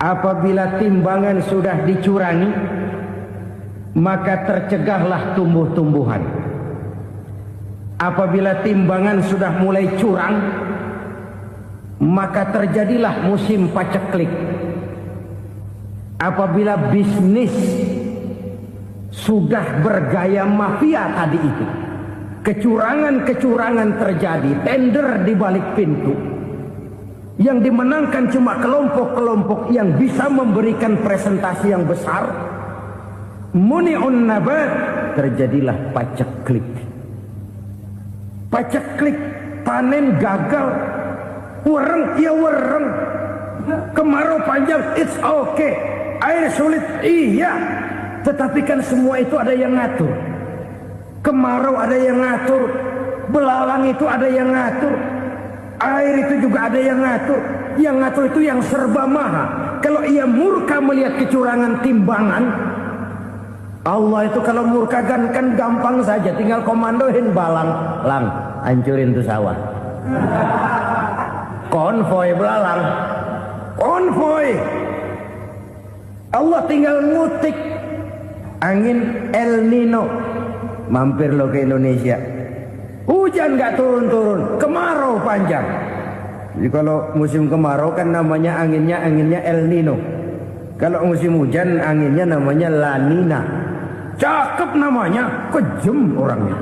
Apabila timbangan sudah dicurangi, maka tercegahlah tumbuh-tumbuhan. Apabila timbangan sudah mulai curang, maka terjadilah musim paceklik. Apabila bisnis sudah bergaya mafia tadi itu, kecurangan-kecurangan terjadi, tender di balik pintu, yang dimenangkan cuma kelompok-kelompok yang bisa memberikan presentasi yang besar, muni'un nabat, terjadilah paceklik. Paceklik, panen gagal, wereng ya wereng, kemarau panjang, it's okay, air sulit, iya, tetapi kan semua itu ada yang ngatur. Kemarau ada yang ngatur, belalang itu ada yang ngatur, air itu juga ada yang ngatur. Yang ngatur itu yang serba maha. Kalau ia murka melihat kecurangan timbangan, Allah itu kalau murka kan gampang saja, tinggal komandoin balang, lang, hancurin tuh sawah. Konvoy belalang, konvoy. Allah tinggal ngutik angin El Nino, mampir lo ke Indonesia. Hujan nggak turun-turun, kemarau panjang. Jadi kalau musim kemarau kan namanya anginnya El Nino. Kalau musim hujan anginnya namanya La Nina. Cakep namanya, kejem orangnya.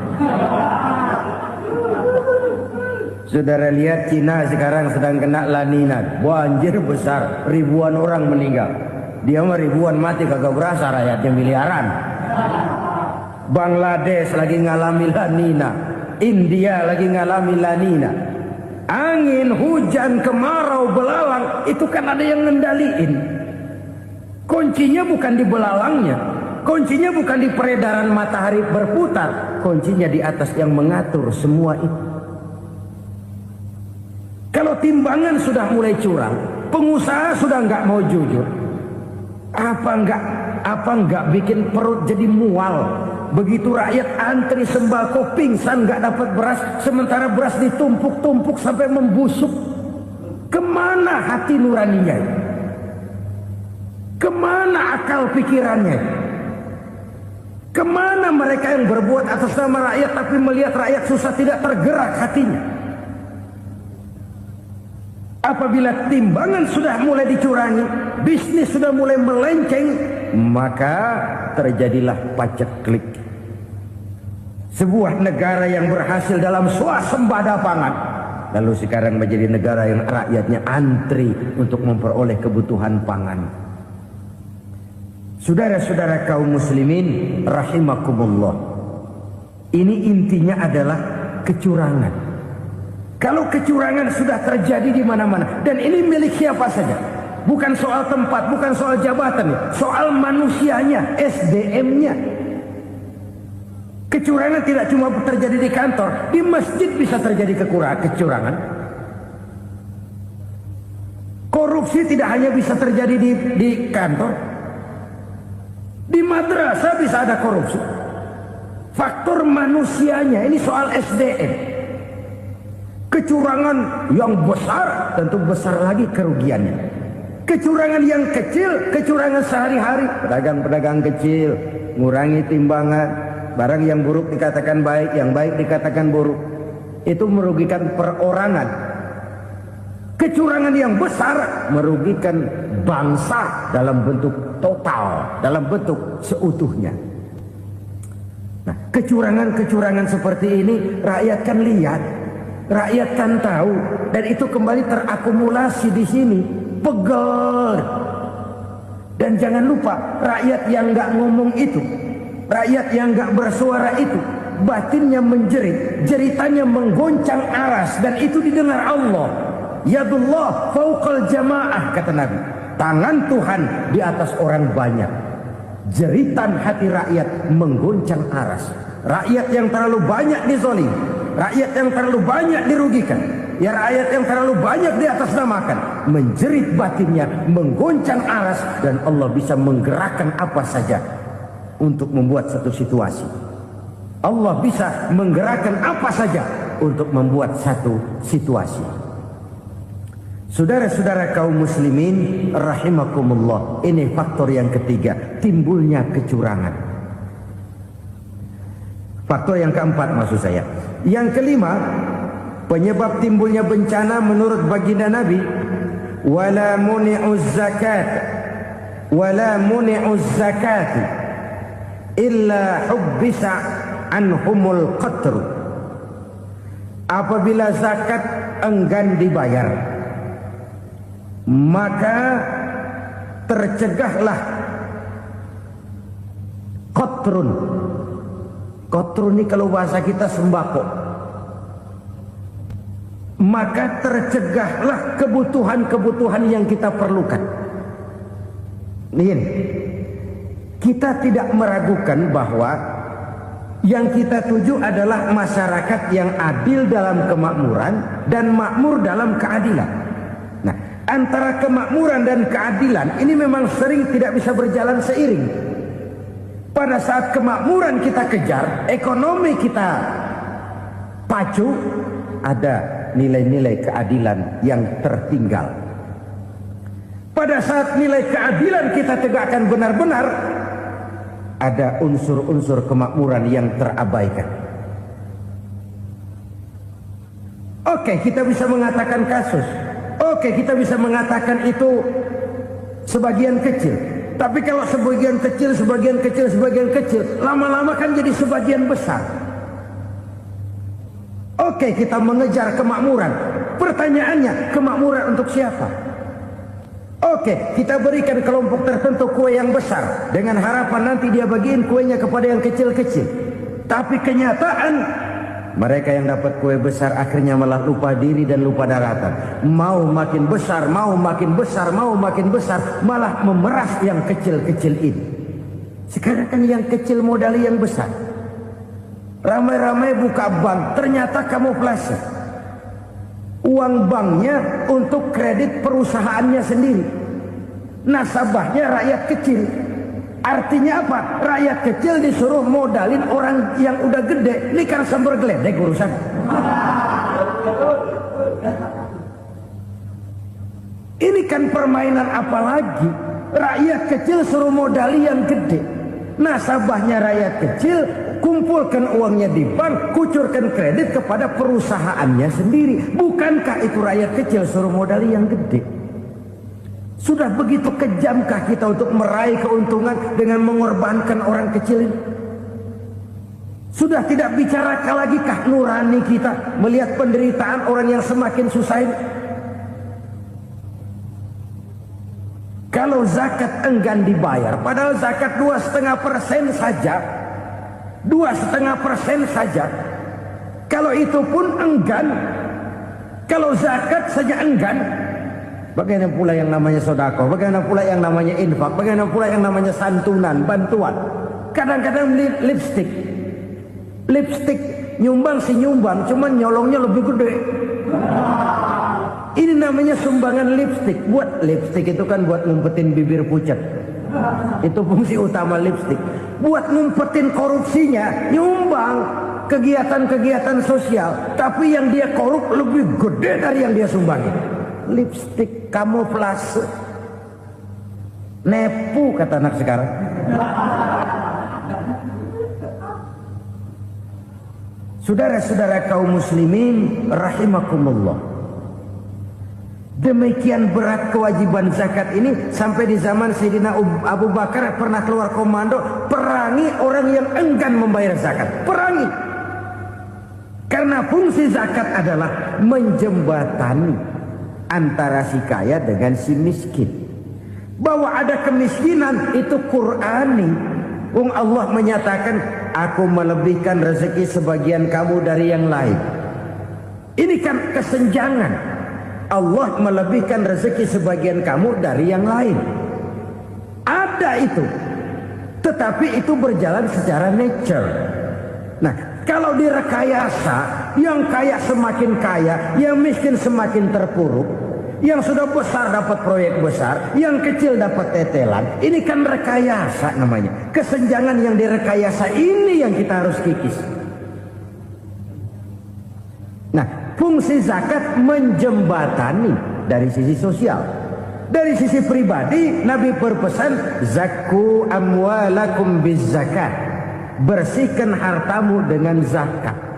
Saudara lihat Cina sekarang sedang kena La Nina, banjir besar, ribuan orang meninggal. Dia mah ribuan mati kagak berasa, rakyatnya miliaran. Bangladesh lagi ngalami La Nina, India lagi ngalami La Nina. Angin, hujan, kemarau, belalang, itu kan ada yang ngendaliin. Kuncinya bukan di belalangnya, kuncinya bukan di peredaran matahari berputar, kuncinya di atas yang mengatur semua itu. Kalau timbangan sudah mulai curang, pengusaha sudah nggak mau jujur, apa nggak bikin perut jadi mual? Begitu rakyat antri sembako pingsan nggak dapat beras, sementara beras ditumpuk-tumpuk sampai membusuk. Kemana hati nuraninya? Kemana akal pikirannya? Kemana mereka yang berbuat atas nama rakyat tapi melihat rakyat susah tidak tergerak hatinya? Apabila timbangan sudah mulai dicurangi, bisnis sudah mulai melenceng, maka terjadilah paceklik. Sebuah negara yang berhasil dalam swasembada pangan, lalu sekarang menjadi negara yang rakyatnya antri untuk memperoleh kebutuhan pangan. Saudara-saudara kaum muslimin rahimakumullah, ini intinya adalah kecurangan. Kalau kecurangan sudah terjadi di mana-mana, dan ini milik siapa saja, bukan soal tempat, bukan soal jabatan, soal manusianya, SDM-nya. Kecurangan tidak cuma terjadi di kantor, di masjid bisa terjadi kecurangan. Korupsi tidak hanya bisa terjadi di kantor, di madrasah bisa ada korupsi. Faktor manusianya, ini soal SDM. Kecurangan yang besar tentu besar lagi kerugiannya. Kecurangan yang kecil, kecurangan sehari-hari, pedagang-pedagang kecil ngurangi timbangan, barang yang buruk dikatakan baik, yang baik dikatakan buruk, itu merugikan perorangan. Kecurangan yang besar merugikan bangsa dalam bentuk total, dalam bentuk seutuhnya. Nah, kecurangan-kecurangan seperti ini rakyat kan lihat, rakyat kan tahu, dan itu kembali terakumulasi di sini, pegel. Dan jangan lupa, rakyat yang nggak ngomong itu, rakyat yang nggak bersuara itu, batinnya menjerit, jeritannya menggoncang aras, dan itu didengar Allah. Yadullah fauqal jamaah, kata Nabi. Tangan Tuhan di atas orang banyak. Jeritan hati rakyat menggoncang aras. Rakyat yang terlalu banyak dizolimi, rakyat yang terlalu banyak dirugikan, Ya rakyat yang terlalu banyak di atas namakan, menjerit batinnya, menggoncang aras, dan Allah bisa menggerakkan apa saja untuk membuat satu situasi. Allah bisa menggerakkan apa saja untuk membuat satu situasi. Saudara-saudara kaum muslimin rahimakumullah, ini faktor yang ketiga, timbulnya kecurangan. Faktor yang keempat maksud saya. Yang kelima, penyebab timbulnya bencana menurut baginda Nabi, wala muni'uz zakat wala muni'uz zakat illa hubbisa anhumul qatr. Apabila zakat enggan dibayar, maka tercegahlah qatrun. Qatrun ini kalau bahasa kita sembako. Maka tercegahlah kebutuhan-kebutuhan yang kita perlukan. Ini kita tidak meragukan bahwa yang kita tuju adalah masyarakat yang adil dalam kemakmuran dan makmur dalam keadilan. Nah, antara kemakmuran dan keadilan ini memang sering tidak bisa berjalan seiring. Pada saat kemakmuran kita kejar, ekonomi kita pacu, ada nilai-nilai keadilan yang tertinggal. Pada saat nilai keadilan kita tegakkan benar-benar, ada unsur-unsur kemakmuran yang terabaikan. Oke, kita bisa mengatakan kasus. Oke, kita bisa mengatakan itu sebagian kecil. Tapi kalau sebagian kecil, lama-lama kan jadi sebagian besar. Oke, kita mengejar kemakmuran. Pertanyaannya, kemakmuran untuk siapa? Oke, kita berikan kelompok tertentu kue yang besar dengan harapan nanti dia bagiin kuenya kepada yang kecil-kecil. Tapi kenyataan, mereka yang dapat kue besar akhirnya malah lupa diri dan lupa daratan. Mau makin besar, malah memeras yang kecil-kecil ini. Sekarang kan yang kecil modali yang besar. Ramai-ramai buka bank, ternyata kamuflase. Uang banknya untuk kredit perusahaannya sendiri. Nasabahnya rakyat kecil. Artinya apa? Rakyat kecil disuruh modalin orang yang udah gede. Ini kan sumber geledek urusan. Ini kan permainan apa lagi? Rakyat kecil suruh modali yang gede. Nasabahnya rakyat kecil, kumpulkan uangnya di bank, kucurkan kredit kepada perusahaannya sendiri. Bukankah itu rakyat kecil suruh modali yang gede? Sudah begitu kejamkah kita untuk meraih keuntungan dengan mengorbankan orang kecil ini? Sudah tidak bicara lagi kah nurani kita melihat penderitaan orang yang semakin susah ini? Kalau zakat enggan dibayar, padahal zakat 2,5% saja, 2,5% saja. Kalau itu pun enggan, kalau zakat saja enggan, bagaimana pula yang namanya sedekah, bagaimana pula yang namanya infak, bagaimana pula yang namanya santunan, bantuan. Kadang-kadang lipstick nyumbang si nyumbang, cuman nyolongnya lebih gede. Ini namanya sumbangan lipstick. Buat lipstick itu kan buat ngumpetin bibir pucat. Itu fungsi utama lipstick. Buat ngumpetin korupsinya, nyumbang kegiatan-kegiatan sosial, tapi yang dia korup lebih gede dari yang dia sumbangin. Lipstick kamuflase, nepu kata anak sekarang. Saudara-saudara kaum muslimin rahimakumullah, demikian berat kewajiban zakat ini sampai di zaman Sayyidina Abu Bakar pernah keluar komando perangi orang yang enggan membayar zakat. Perangi, karena fungsi zakat adalah menjembatani antara si kaya dengan si miskin. Bahwa ada kemiskinan itu Qur'ani. Allah menyatakan, aku melebihkan rezeki sebagian kamu dari yang lain. Ini kan kesenjangan. Allah melebihkan rezeki sebagian kamu dari yang lain. Ada itu. Tetapi itu berjalan secara nature. Nah, kalau direkayasa, Yang kaya semakin kaya, yang miskin semakin terpuruk. Yang sudah besar dapat proyek besar, yang kecil dapat tetelan. Ini kan rekayasa namanya. Kesenjangan yang direkayasa ini yang kita harus kikis. Nah, fungsi zakat menjembatani dari sisi sosial. Dari sisi pribadi, Nabi berpesan, zakku amwalakum biz zakat. Bersihkan hartamu dengan zakat.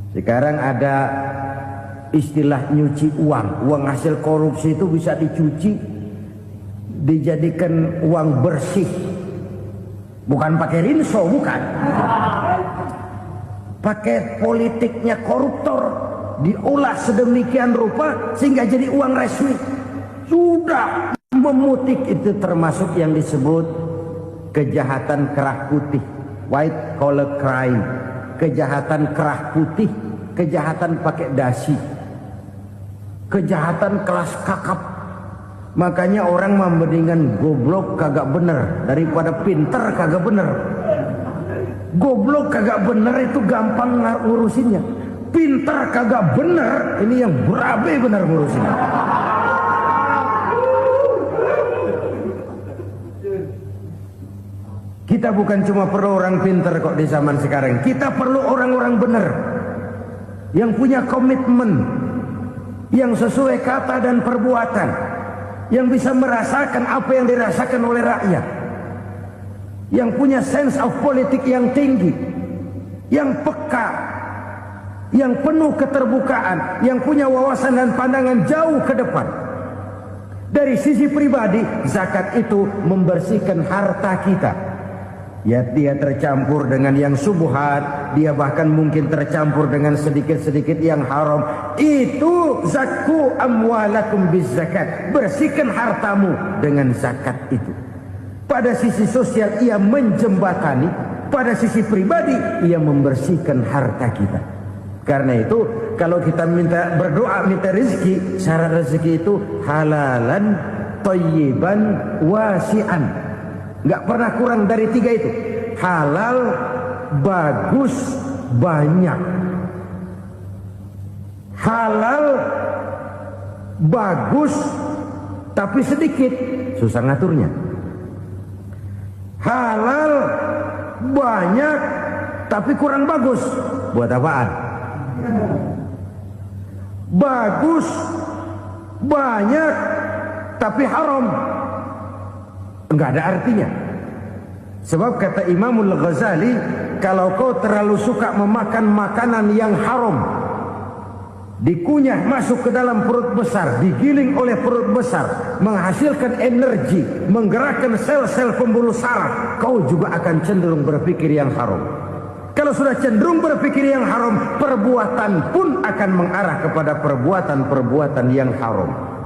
Sekarang ada istilah nyuci uang. Uang hasil korupsi itu bisa dicuci, dijadikan uang bersih. Bukan pakai rinso, bukan. Pakai politiknya koruptor, diolah sedemikian rupa sehingga jadi uang resmi. Sudah memutik, itu termasuk yang disebut kejahatan kerah putih, white collar crime. Kejahatan kerah putih, kejahatan pakai dasi, kejahatan kelas kakap. Makanya orang mendingan goblok kagak bener daripada pinter kagak bener. Goblok kagak bener itu gampang ngurusinnya. Pinter kagak bener, ini yang berabe bener ngurusinnya. Kita bukan cuma perlu orang pinter kok di zaman sekarang. Kita perlu orang-orang benar, yang punya komitmen, yang sesuai kata dan perbuatan, yang bisa merasakan apa yang dirasakan oleh rakyat, yang punya sense of politik yang tinggi, yang peka, yang penuh keterbukaan, yang punya wawasan dan pandangan jauh ke depan. Dari sisi pribadi, zakat itu membersihkan harta kita. Ya, dia tercampur dengan yang subuhat, dia bahkan mungkin tercampur dengan sedikit-sedikit yang haram. Itu zakku amwalakum biz zakat. Bersihkan hartamu dengan zakat itu. Pada sisi sosial ia menjembatani, pada sisi pribadi ia membersihkan harta kita. Karena itu kalau kita minta berdoa minta rezeki, syarat rezeki itu halalan thayyiban wasi'an. Nggak pernah kurang dari 3 itu. Halal, bagus, banyak. Halal, bagus, tapi sedikit, susah ngaturnya. Halal, banyak, tapi kurang bagus. Buat apaan? Bagus, banyak, tapi haram. Enggak ada artinya. Sebab kata Imamul Ghazali, kalau kau terlalu suka memakan makanan yang haram, dikunyah masuk ke dalam perut besar, digiling oleh perut besar, menghasilkan energi, menggerakkan sel-sel pembuluh saraf, kau juga akan cenderung berpikir yang haram. Kalau sudah cenderung berpikir yang haram, perbuatan pun akan mengarah kepada perbuatan-perbuatan yang haram.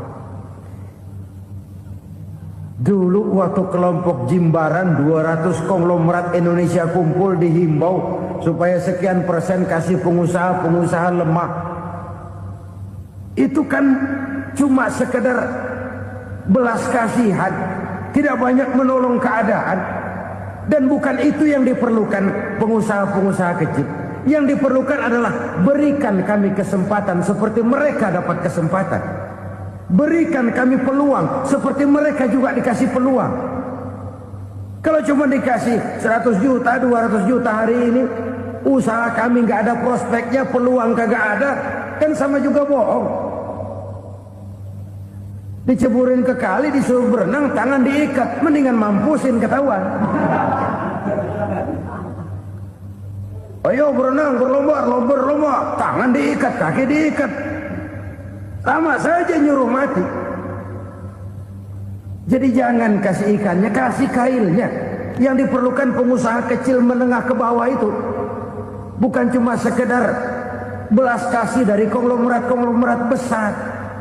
Dulu waktu kelompok Jimbaran 200 konglomerat Indonesia kumpul dihimbau supaya sekian persen kasih pengusaha lemah. Itu kan cuma sekedar belas kasihan, tidak banyak menolong keadaan. Dan bukan itu yang diperlukan pengusaha-pengusaha kecil. Yang diperlukan adalah berikan kami kesempatan seperti mereka dapat kesempatan. Berikan kami peluang seperti mereka juga dikasih peluang. Kalau cuma dikasih 100 juta, 200 juta hari ini, usaha kami nggak ada prospeknya, peluang kagak ada, kan sama juga bohong. Diceburin ke kali, disuruh berenang, tangan diikat, mendingan mampusin ketahuan. Ayo berenang, berlomba, tangan diikat, kaki diikat. Sama saja nyuruh mati. Jadi jangan kasih ikannya, kasih kailnya. Yang diperlukan pengusaha kecil menengah ke bawah itu bukan cuma sekedar belas kasih dari konglomerat-konglomerat besar.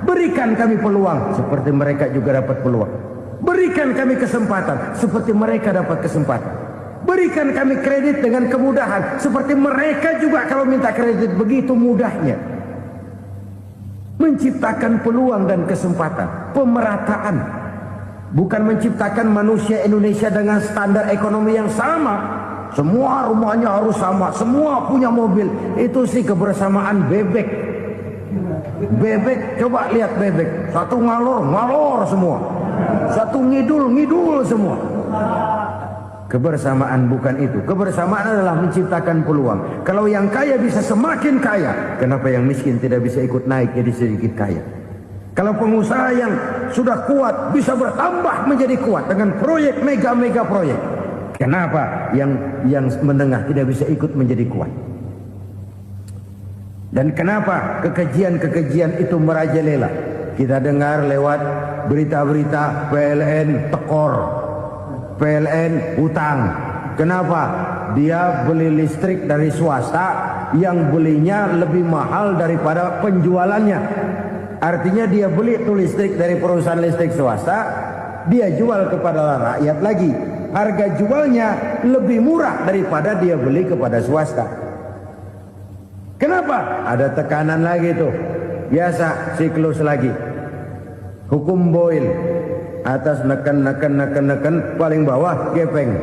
Berikan kami peluang seperti mereka juga dapat peluang. Berikan kami kesempatan seperti mereka dapat kesempatan. Berikan kami kredit dengan kemudahan seperti mereka juga kalau minta kredit begitu mudahnya. Menciptakan peluang dan kesempatan, pemerataan. Bukan menciptakan manusia Indonesia dengan standar ekonomi yang sama, semua rumahnya harus sama, semua punya mobil. Itu sih kebersamaan bebek. Bebek, coba lihat bebek, satu ngalor semua, satu ngidul semua. Kebersamaan bukan itu. Kebersamaan adalah menciptakan peluang. Kalau yang kaya bisa semakin kaya, kenapa yang miskin tidak bisa ikut naik jadi sedikit kaya? Kalau pengusaha yang sudah kuat bisa bertambah menjadi kuat dengan proyek mega proyek, kenapa yang menengah tidak bisa ikut menjadi kuat? Dan kenapa kekejian itu merajalela? Kita dengar lewat berita-berita PLN tekor, PLN hutang. Kenapa? Dia beli listrik dari swasta yang belinya lebih mahal daripada penjualannya. Artinya dia beli itu listrik dari perusahaan listrik swasta, dia jual kepada rakyat lagi. Harga jualnya lebih murah daripada dia beli kepada swasta. Kenapa? Ada tekanan lagi tuh. Biasa siklus lagi. Hukum Boyle. Atas neken, paling bawah gepeng.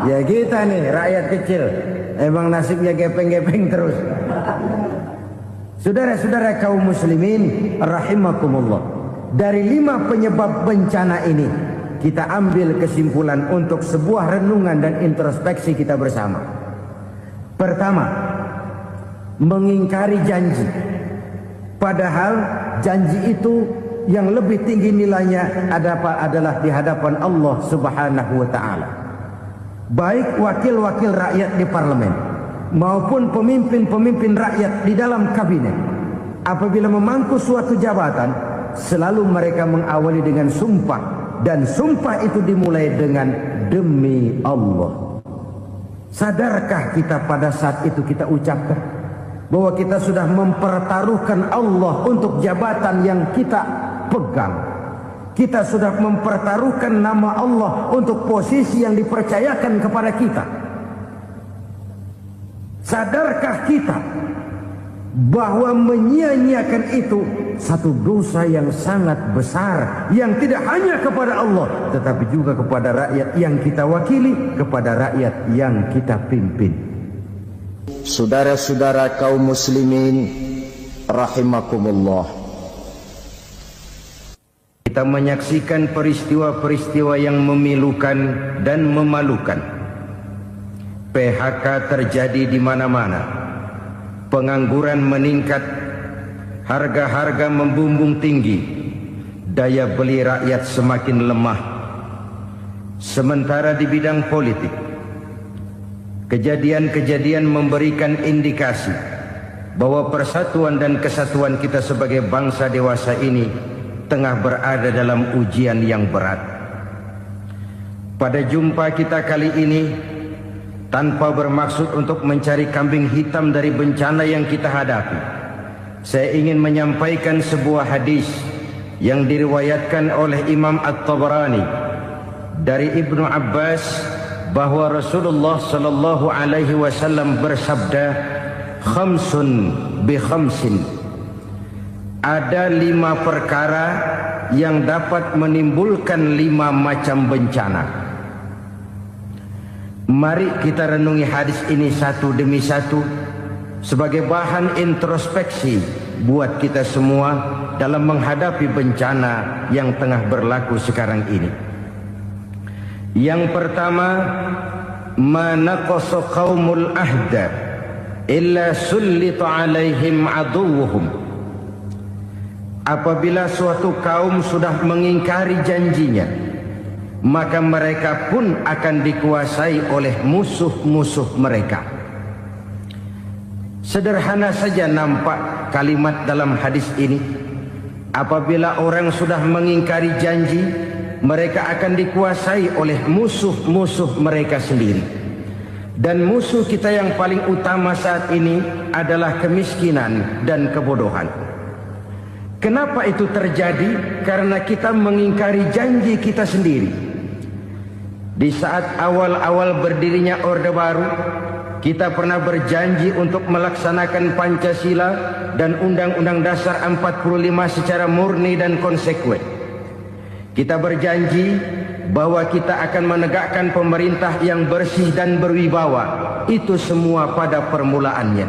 Ya kita nih rakyat kecil, emang nasibnya gepeng terus. Saudara-saudara kaum muslimin rahimakumullah, dari 5 penyebab bencana ini kita ambil kesimpulan untuk sebuah renungan dan introspeksi kita bersama. Pertama, mengingkari janji, padahal janji itu yang lebih tinggi nilainya adalah di hadapan Allah Subhanahu wa taala. Baik wakil-wakil rakyat di parlemen maupun pemimpin-pemimpin rakyat di dalam kabinet, apabila memangku suatu jabatan, selalu mereka mengawali dengan sumpah, dan sumpah itu dimulai dengan demi Allah. Sadarkah kita pada saat itu kita ucapkan bahwa kita sudah mempertaruhkan Allah untuk jabatan yang kita pegang? Kita sudah mempertaruhkan nama Allah untuk posisi yang dipercayakan kepada kita. Sadarkah kita bahwa menyia-nyiakan itu satu dosa yang sangat besar, yang tidak hanya kepada Allah tetapi juga kepada rakyat yang kita wakili, kepada rakyat yang kita pimpin. Saudara-saudara kaum muslimin rahimakumullah, kita menyaksikan peristiwa-peristiwa yang memilukan dan memalukan. PHK terjadi di mana-mana, pengangguran meningkat, harga-harga membumbung tinggi, daya beli rakyat semakin lemah. Sementara di bidang politik, kejadian-kejadian memberikan indikasi bahwa persatuan dan kesatuan kita sebagai bangsa dewasa ini tengah berada dalam ujian yang berat. Pada jumpa kita kali ini, tanpa bermaksud untuk mencari kambing hitam dari bencana yang kita hadapi, saya ingin menyampaikan sebuah hadis yang diriwayatkan oleh Imam At-Tabarani dari Ibnu Abbas, bahwa Rasulullah sallallahu alaihi wasallam bersabda, khamsun bi khamsin, ada 5 perkara yang dapat menimbulkan 5 macam bencana. Mari kita renungi hadis ini satu demi satu sebagai bahan introspeksi buat kita semua dalam menghadapi bencana yang tengah berlaku sekarang ini. Yang pertama, manaqasa qaumul ahda illa sullita alaihim aduwwuhum. Apabila suatu kaum sudah mengingkari janjinya, maka mereka pun akan dikuasai oleh musuh-musuh mereka. Sederhana saja nampak kalimat dalam hadis ini. Apabila orang sudah mengingkari janji, mereka akan dikuasai oleh musuh-musuh mereka sendiri. Dan musuh kita yang paling utama saat ini adalah kemiskinan dan kebodohan. Kenapa itu terjadi? Karena kita mengingkari janji kita sendiri. Di saat awal-awal berdirinya Orde Baru, kita pernah berjanji untuk melaksanakan Pancasila dan Undang-Undang Dasar 45 secara murni dan konsekuen. Kita berjanji bahwa kita akan menegakkan pemerintah yang bersih dan berwibawa. Itu semua pada permulaannya.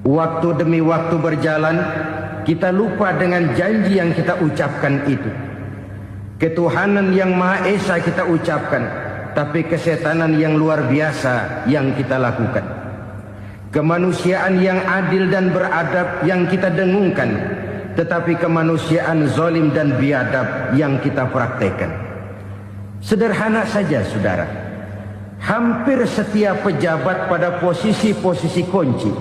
Waktu demi waktu berjalan, kita lupa dengan janji yang kita ucapkan itu. Ketuhanan yang Maha Esa kita ucapkan, tapi kesetanan yang luar biasa yang kita lakukan. Kemanusiaan yang adil dan beradab yang kita dengungkan, tetapi kemanusiaan zalim dan biadab yang kita praktekkan. Sederhana saja saudara, hampir setiap pejabat pada posisi-posisi kunci,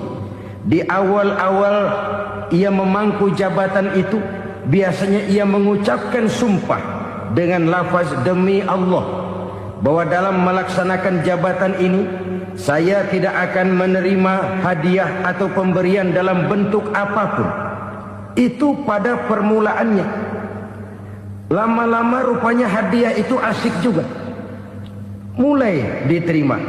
di awal-awal ia memangku jabatan itu, biasanya ia mengucapkan sumpah dengan lafaz demi Allah, bahwa dalam melaksanakan jabatan ini saya tidak akan menerima hadiah atau pemberian dalam bentuk apapun. Itu pada permulaannya. Lama-lama rupanya hadiah itu asik juga, mulai diterima.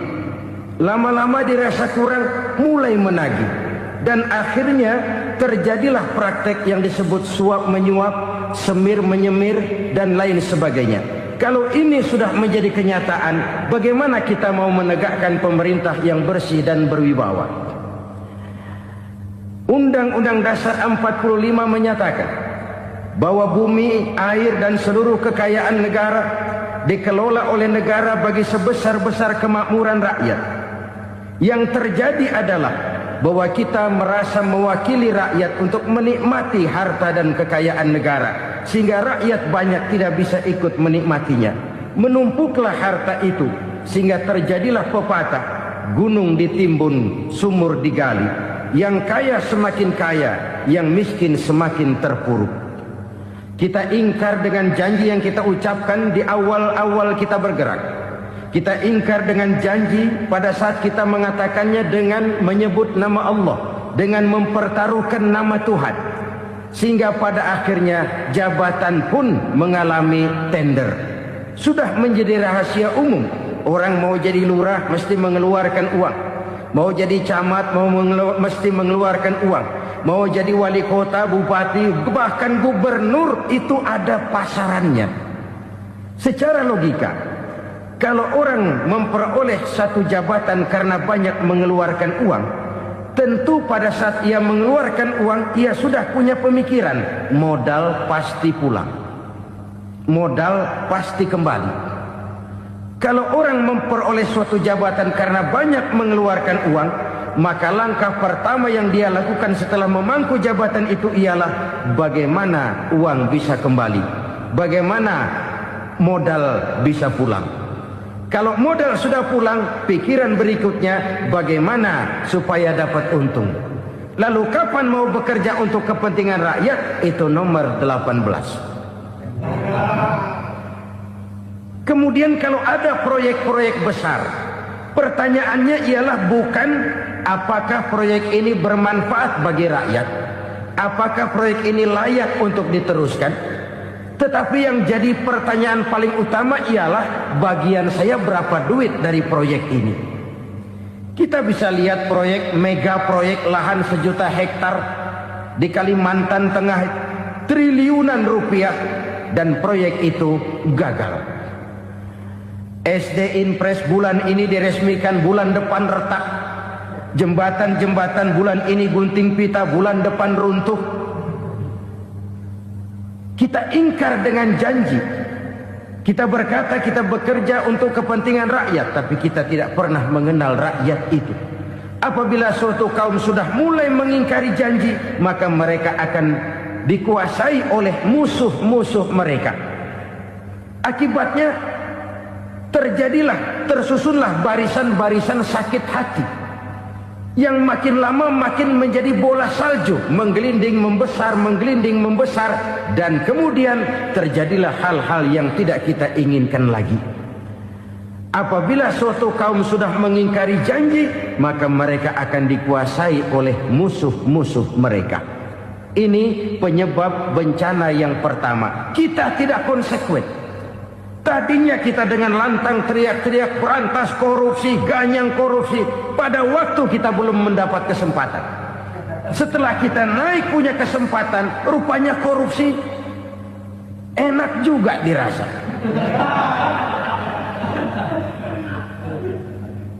Lama-lama dirasa kurang, mulai menagih. Dan akhirnya terjadilah praktek yang disebut suap menyuap, semir menyemir, dan lain sebagainya. Kalau ini sudah menjadi kenyataan, bagaimana kita mau menegakkan pemerintah yang bersih dan berwibawa? Undang-Undang Dasar 45 menyatakan bahwa bumi, air, dan seluruh kekayaan negara dikelola oleh negara bagi sebesar-besar kemakmuran rakyat. Yang terjadi adalah bahwa kita merasa mewakili rakyat untuk menikmati harta dan kekayaan negara, sehingga rakyat banyak tidak bisa ikut menikmatinya. Menumpuklah harta itu sehingga terjadilah pepatah, gunung ditimbun, sumur digali. Yang kaya semakin kaya, yang miskin semakin terpuruk. Kita ingkar dengan janji yang kita ucapkan di awal-awal kita bergerak. Kita ingkar dengan janji pada saat kita mengatakannya dengan menyebut nama Allah, dengan mempertaruhkan nama Tuhan. Sehingga pada akhirnya jabatan pun mengalami tender. Sudah menjadi rahasia umum. Orang mau jadi lurah mesti mengeluarkan uang. Mau jadi camat mesti mengeluarkan uang. Mau jadi wali kota, bupati, bahkan gubernur, itu ada pasarannya. Secara logika, kalau orang memperoleh satu jabatan karena banyak mengeluarkan uang, tentu pada saat ia mengeluarkan uang, ia sudah punya pemikiran, modal pasti pulang, modal pasti kembali. Kalau orang memperoleh suatu jabatan karena banyak mengeluarkan uang, maka langkah pertama yang dia lakukan setelah memangku jabatan itu ialah bagaimana uang bisa kembali, bagaimana modal bisa pulang. Kalau modal sudah pulang, pikiran berikutnya bagaimana supaya dapat untung. Lalu kapan mau bekerja untuk kepentingan rakyat? Itu nomor 18. Kemudian kalau ada proyek-proyek besar, pertanyaannya ialah bukan apakah proyek ini bermanfaat bagi rakyat, apakah proyek ini layak untuk diteruskan, tetapi yang jadi pertanyaan paling utama ialah bagian saya berapa duit dari proyek ini. Kita bisa lihat proyek, mega proyek lahan 1 juta hektar di Kalimantan Tengah, triliunan rupiah, dan proyek itu gagal. SD Impres bulan ini diresmikan, bulan depan retak. Jembatan-jembatan bulan ini gunting pita, bulan depan runtuh. Kita ingkar dengan janji. Kita berkata kita bekerja untuk kepentingan rakyat, tapi kita tidak pernah mengenal rakyat itu. Apabila suatu kaum sudah mulai mengingkari janji, maka mereka akan dikuasai oleh musuh-musuh mereka. Akibatnya tersusunlah barisan-barisan sakit hati yang makin lama makin menjadi bola salju, menggelinding membesar, dan kemudian terjadilah hal-hal yang tidak kita inginkan lagi. Apabila suatu kaum sudah mengingkari janji, maka mereka akan dikuasai oleh musuh-musuh mereka. Ini penyebab bencana yang pertama. Kita tidak konsekuen. Tadinya kita dengan lantang teriak-teriak berantas korupsi, ganyang korupsi. Pada waktu kita belum mendapat kesempatan. Setelah kita naik punya kesempatan, rupanya korupsi enak juga dirasa.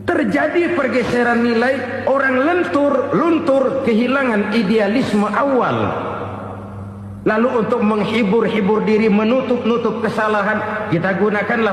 Terjadi pergeseran nilai, orang luntur kehilangan idealisme awal. Lalu untuk menghibur-hibur diri, menutup-nutup kesalahan, kita gunakanlah